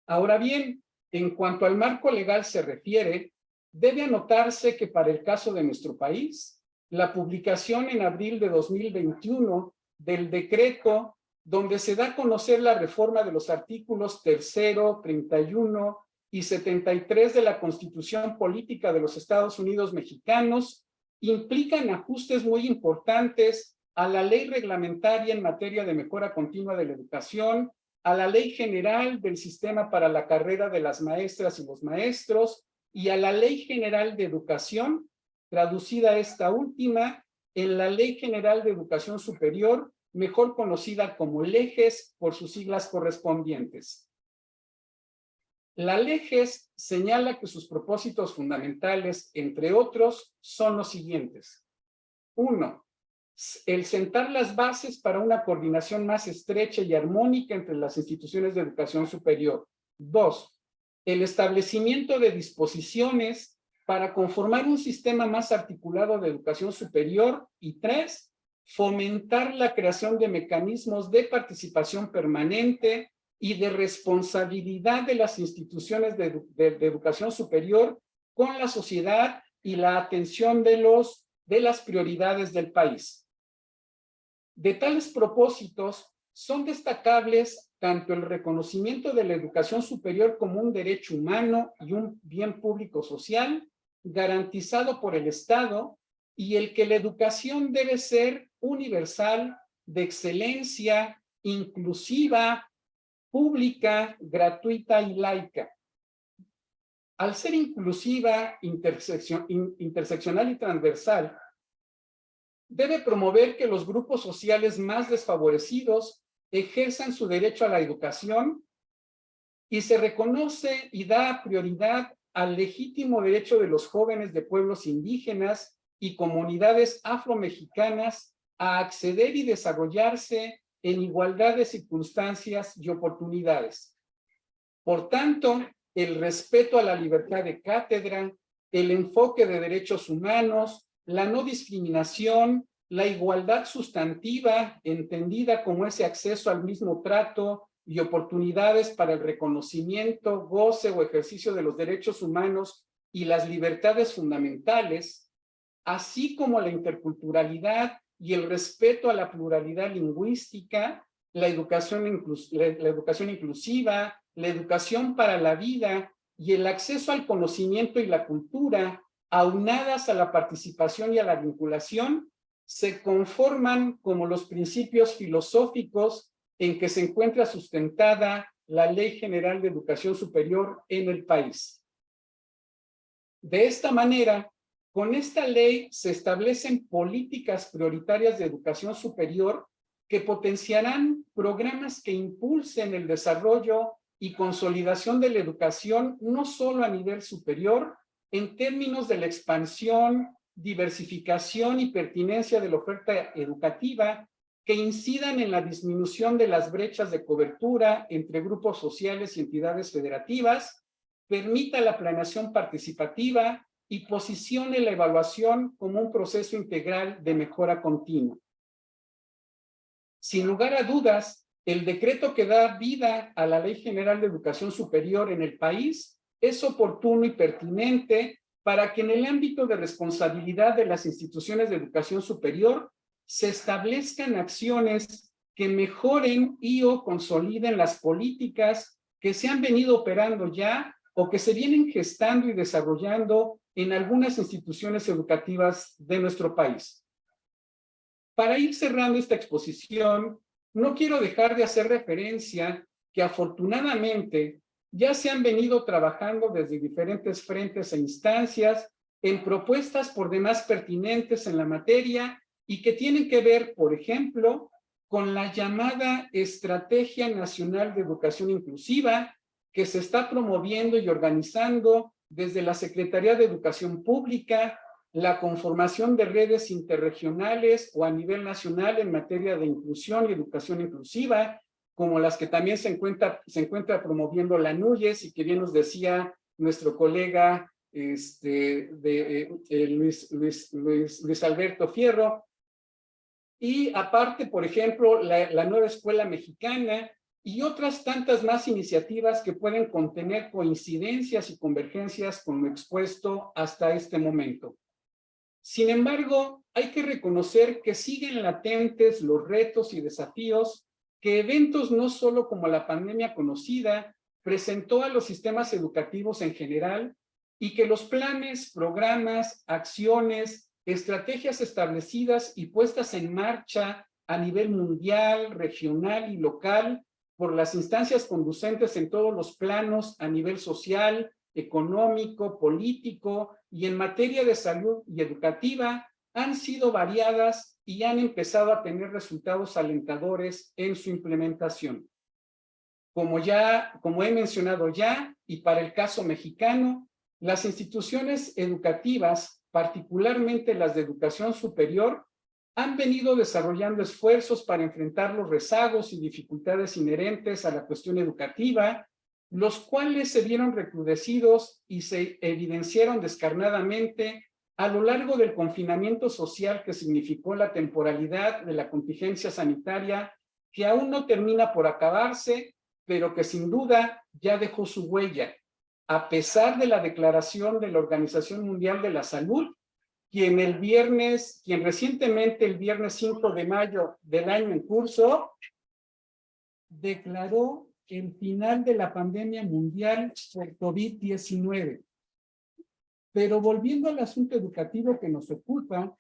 Ahora bien, en cuanto al marco legal se refiere, debe anotarse que para el caso de nuestro país, la publicación en abril de 2021 del decreto donde se da a conocer la reforma de los artículos 3, 31 y 73 de la Constitución Política de los Estados Unidos Mexicanos implican ajustes muy importantes a la ley reglamentaria en materia de mejora continua de la educación, a la ley general del sistema para la carrera de las maestras y los maestros y a la ley general de educación, traducida esta última en la Ley General de Educación Superior, mejor conocida como LEGES por sus siglas correspondientes. La LEGES señala que sus propósitos fundamentales, entre otros, son los siguientes. 1. El sentar las bases para una coordinación más estrecha y armónica entre las instituciones de educación superior. 2. El establecimiento de disposiciones para conformar un sistema más articulado de educación superior. Y 3. Fomentar la creación de mecanismos de participación permanente y de responsabilidad de las instituciones de educación superior con la sociedad y la atención de las prioridades del país. De tales propósitos son destacables tanto el reconocimiento de la educación superior como un derecho humano y un bien público social garantizado por el Estado, y el que la educación debe ser universal, de excelencia, inclusiva, pública, gratuita y laica. Al ser inclusiva, interseccional y transversal, debe promover que los grupos sociales más desfavorecidos ejerzan su derecho a la educación y se reconoce y da prioridad al legítimo derecho de los jóvenes de pueblos indígenas y comunidades afromexicanas a acceder y desarrollarse en igualdad de circunstancias y oportunidades. Por tanto, el respeto a la libertad de cátedra, el enfoque de derechos humanos, la no discriminación, la igualdad sustantiva, entendida como ese acceso al mismo trato y oportunidades para el reconocimiento, goce o ejercicio de los derechos humanos y las libertades fundamentales, así como la interculturalidad y el respeto a la pluralidad lingüística, la educación inclusiva, la educación para la vida y el acceso al conocimiento y la cultura, aunadas a la participación y a la vinculación, se conforman como los principios filosóficos en que se encuentra sustentada la Ley General de Educación Superior en el país. De esta manera, con esta ley se establecen políticas prioritarias de educación superior que potenciarán programas que impulsen el desarrollo y consolidación de la educación no solo a nivel superior, en términos de la expansión, diversificación y pertinencia de la oferta educativa, que incidan en la disminución de las brechas de cobertura entre grupos sociales y entidades federativas, permita la planeación participativa y posicione la evaluación como un proceso integral de mejora continua. Sin lugar a dudas, el decreto que da vida a la Ley General de Educación Superior en el país es oportuno y pertinente para que en el ámbito de responsabilidad de las instituciones de educación superior se establezcan acciones que mejoren y o consoliden las políticas que se han venido operando ya o que se vienen gestando y desarrollando en algunas instituciones educativas de nuestro país. Para ir cerrando esta exposición, no quiero dejar de hacer referencia que afortunadamente ya se han venido trabajando desde diferentes frentes e instancias en propuestas por demás pertinentes en la materia y que tienen que ver, por ejemplo, con la llamada Estrategia Nacional de Educación Inclusiva, que se está promoviendo y organizando desde la Secretaría de Educación Pública, la conformación de redes interregionales o a nivel nacional en materia de inclusión y educación inclusiva, como las que también se encuentra promoviendo la NUYES y que bien nos decía nuestro colega Luis Alberto Fierro. Y aparte, por ejemplo, la nueva escuela mexicana y otras tantas más iniciativas que pueden contener coincidencias y convergencias con lo expuesto hasta este momento. Sin embargo, hay que reconocer que siguen latentes los retos y desafíos que eventos no solo como la pandemia conocida presentó a los sistemas educativos en general y que los planes, programas, acciones estrategias establecidas y puestas en marcha a nivel mundial, regional y local por las instancias conducentes en todos los planos a nivel social, económico, político y en materia de salud y educativa han sido variadas y han empezado a tener resultados alentadores en su implementación. Como he mencionado ya, y para el caso mexicano, las instituciones educativas, particularmente las de educación superior, han venido desarrollando esfuerzos para enfrentar los rezagos y dificultades inherentes a la cuestión educativa, los cuales se vieron recrudecidos y se evidenciaron descarnadamente a lo largo del confinamiento social que significó la temporalidad de la contingencia sanitaria, que aún no termina por acabarse, pero que sin duda ya dejó su huella, a pesar de la declaración de la Organización Mundial de la Salud, quien recientemente, el viernes 5 de mayo del año en curso, declaró el final de la pandemia mundial por COVID-19. Pero volviendo al asunto educativo que nos ocupa,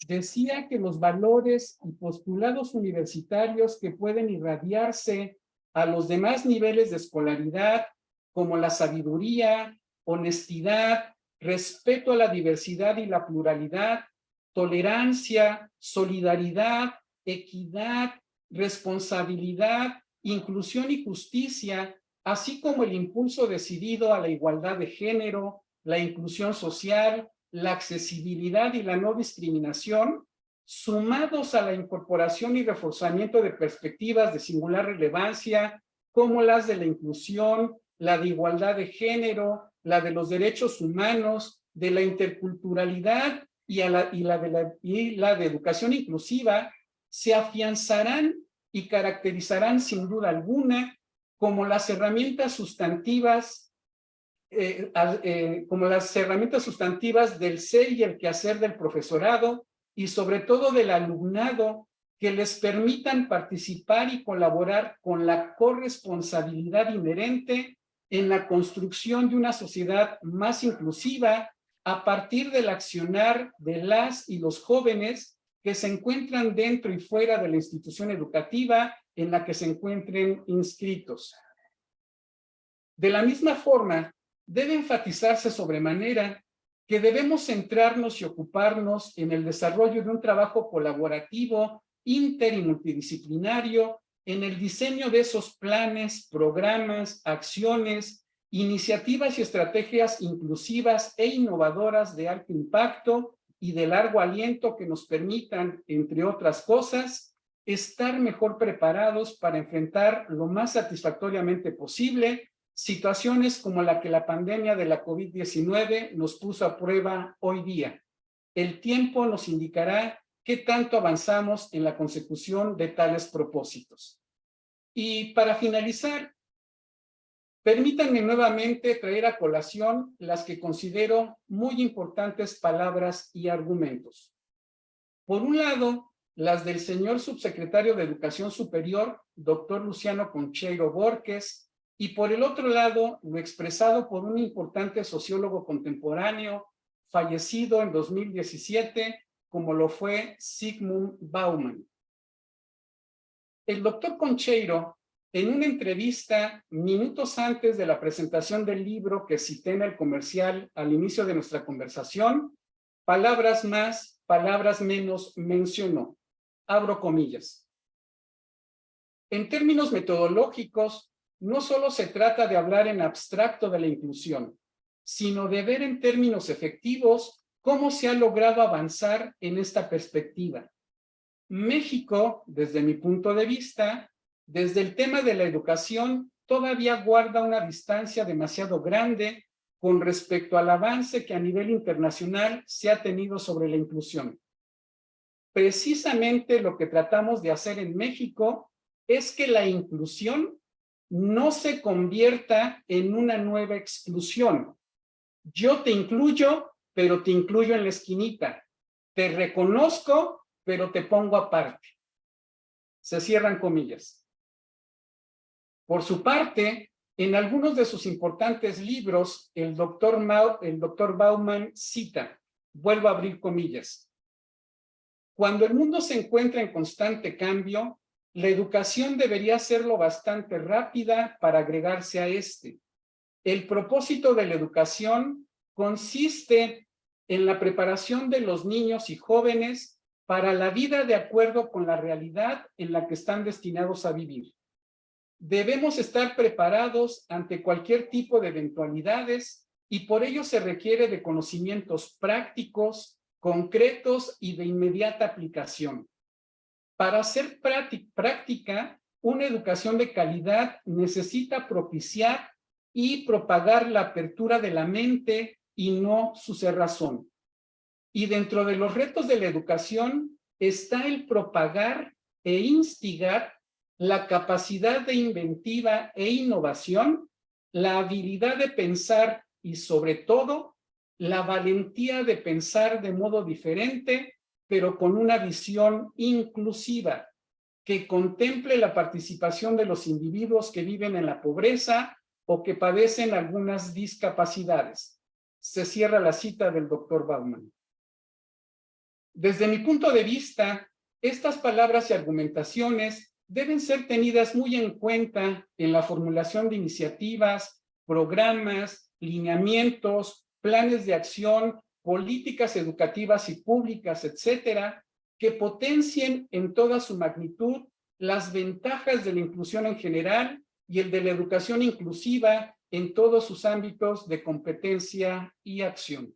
decía que los valores y postulados universitarios que pueden irradiarse a los demás niveles de escolaridad, como la sabiduría, honestidad, respeto a la diversidad y la pluralidad, tolerancia, solidaridad, equidad, responsabilidad, inclusión y justicia, así como el impulso decidido a la igualdad de género, la inclusión social, la accesibilidad y la no discriminación, sumados a la incorporación y reforzamiento de perspectivas de singular relevancia, como las de la inclusión, la de igualdad de género, la de los derechos humanos, de la interculturalidad y la de educación inclusiva, se afianzarán y caracterizarán sin duda alguna como las herramientas sustantivas del ser y el quehacer del profesorado y sobre todo del alumnado, que les permitan participar y colaborar con la corresponsabilidad inherente en la construcción de una sociedad más inclusiva a partir del accionar de las y los jóvenes que se encuentran dentro y fuera de la institución educativa en la que se encuentren inscritos. De la misma forma, debe enfatizarse sobremanera que debemos centrarnos y ocuparnos en el desarrollo de un trabajo colaborativo, inter y multidisciplinario, en el diseño de esos planes, programas, acciones, iniciativas y estrategias inclusivas e innovadoras de alto impacto y de largo aliento que nos permitan, entre otras cosas, estar mejor preparados para enfrentar lo más satisfactoriamente posible situaciones como la que la pandemia de la COVID-19 nos puso a prueba hoy día. El tiempo nos indicará qué tanto avanzamos en la consecución de tales propósitos. Y para finalizar, permítanme nuevamente traer a colación las que considero muy importantes palabras y argumentos. Por un lado, las del señor subsecretario de Educación Superior, doctor Luciano Concheiro Borges, y por el otro lado, lo expresado por un importante sociólogo contemporáneo, fallecido en 2017, como lo fue Zygmunt Bauman. El doctor Concheiro, en una entrevista minutos antes de la presentación del libro que cité en el comercial al inicio de nuestra conversación, palabras más, palabras menos, mencionó, abro comillas. En términos metodológicos, no solo se trata de hablar en abstracto de la inclusión, sino de ver en términos efectivos cómo se ha logrado avanzar en esta perspectiva. México, desde mi punto de vista, desde el tema de la educación, todavía guarda una distancia demasiado grande con respecto al avance que a nivel internacional se ha tenido sobre la inclusión. Precisamente lo que tratamos de hacer en México es que la inclusión no se convierta en una nueva exclusión. Yo te incluyo, pero te incluyo en la esquinita. Te reconozco, pero te pongo aparte. Se cierran comillas. Por su parte, en algunos de sus importantes libros, el doctor Bauman cita, Vuelvo a abrir comillas. Cuando el mundo se encuentra en constante cambio, la educación debería hacerlo bastante rápida para agregarse a este. El propósito de la educación consiste en la preparación de los niños y jóvenes para la vida de acuerdo con la realidad en la que están destinados a vivir. Debemos estar preparados ante cualquier tipo de eventualidades y por ello se requiere de conocimientos prácticos, concretos y de inmediata aplicación. Para hacer práctica, una educación de calidad necesita propiciar y propagar la apertura de la mente y no su cerrazón. Y dentro de los retos de la educación está el propagar e instigar la capacidad de inventiva e innovación, la habilidad de pensar y sobre todo la valentía de pensar de modo diferente, pero con una visión inclusiva que contemple la participación de los individuos que viven en la pobreza o que padecen algunas discapacidades. Se cierra la cita del doctor Bauman. Desde mi punto de vista, estas palabras y argumentaciones deben ser tenidas muy en cuenta en la formulación de iniciativas, programas, lineamientos, planes de acción, políticas educativas y públicas, etcétera, que potencien en toda su magnitud las ventajas de la inclusión en general y el de la educación inclusiva en todos sus ámbitos de competencia y acción.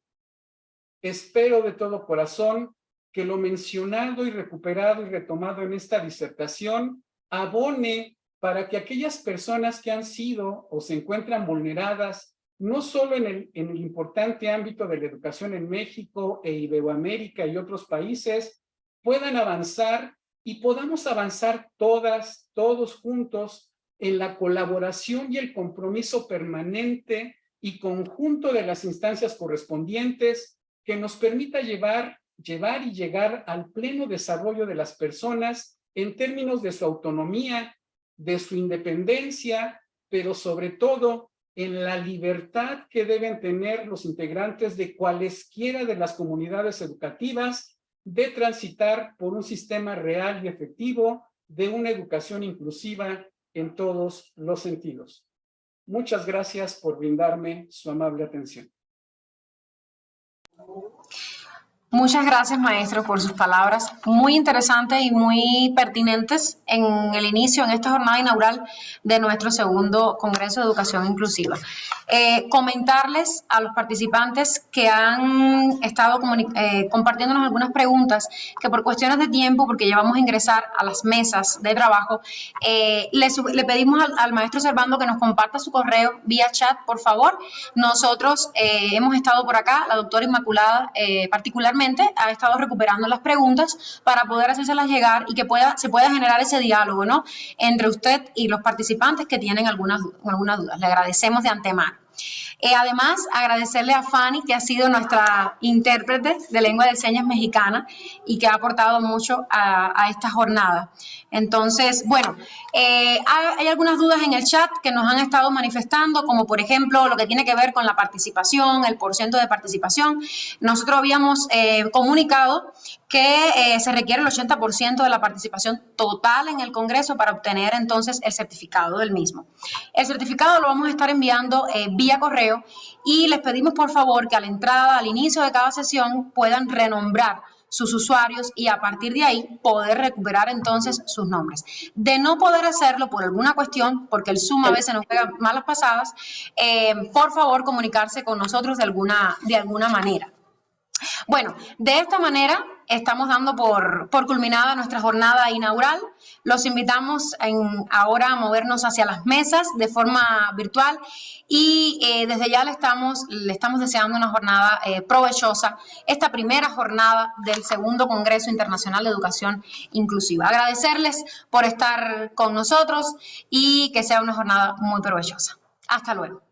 Espero de todo corazón que lo mencionado y recuperado y retomado en esta disertación abone para que aquellas personas que han sido o se encuentran vulneradas, no solo en el importante ámbito de la educación en México e Iberoamérica y otros países, puedan avanzar y podamos avanzar todos juntos en la colaboración y el compromiso permanente y conjunto de las instancias correspondientes que nos permita llevar y llegar al pleno desarrollo de las personas en términos de su autonomía, de su independencia, pero sobre todo en la libertad que deben tener los integrantes de cualesquiera de las comunidades educativas de transitar por un sistema real y efectivo de una educación inclusiva en todos los sentidos. Muchas gracias por brindarme su amable atención. Muchas gracias, maestro, por sus palabras muy interesantes y muy pertinentes en el inicio, en esta jornada inaugural de nuestro segundo Congreso de Educación Inclusiva. Comentarles a los participantes que han estado compartiéndonos algunas preguntas que por cuestiones de tiempo, porque llevamos a ingresar a las mesas de trabajo, le pedimos al maestro Servando que nos comparta su correo vía chat, por favor. Nosotros hemos estado por acá, la doctora Inmaculada particularmente, ha estado recuperando las preguntas para poder hacérselas llegar y que se pueda generar ese diálogo, ¿no?, entre usted y los participantes que tienen algunas dudas. Le agradecemos de antemano. Además, agradecerle a Fanny, que ha sido nuestra intérprete de lengua de señas mexicana y que ha aportado mucho a esta jornada. Entonces, bueno, hay algunas dudas en el chat que nos han estado manifestando, como por ejemplo lo que tiene que ver con la participación, el porcentaje de participación. Nosotros habíamos comunicado que se requiere el 80% de la participación total en el Congreso para obtener entonces el certificado del mismo. El certificado lo vamos a estar enviando vía correo y les pedimos por favor que a la entrada, al inicio de cada sesión, puedan renombrar sus usuarios y a partir de ahí poder recuperar entonces sus nombres. De no poder hacerlo por alguna cuestión, porque el Zoom a veces nos pega malas pasadas, por favor comunicarse con nosotros de alguna manera. Bueno, de esta manera estamos dando por culminada nuestra jornada inaugural. Los invitamos ahora a movernos hacia las mesas de forma virtual y desde ya le estamos deseando una jornada provechosa, esta primera jornada del segundo Congreso Internacional de Educación Inclusiva. Agradecerles por estar con nosotros y que sea una jornada muy provechosa. Hasta luego.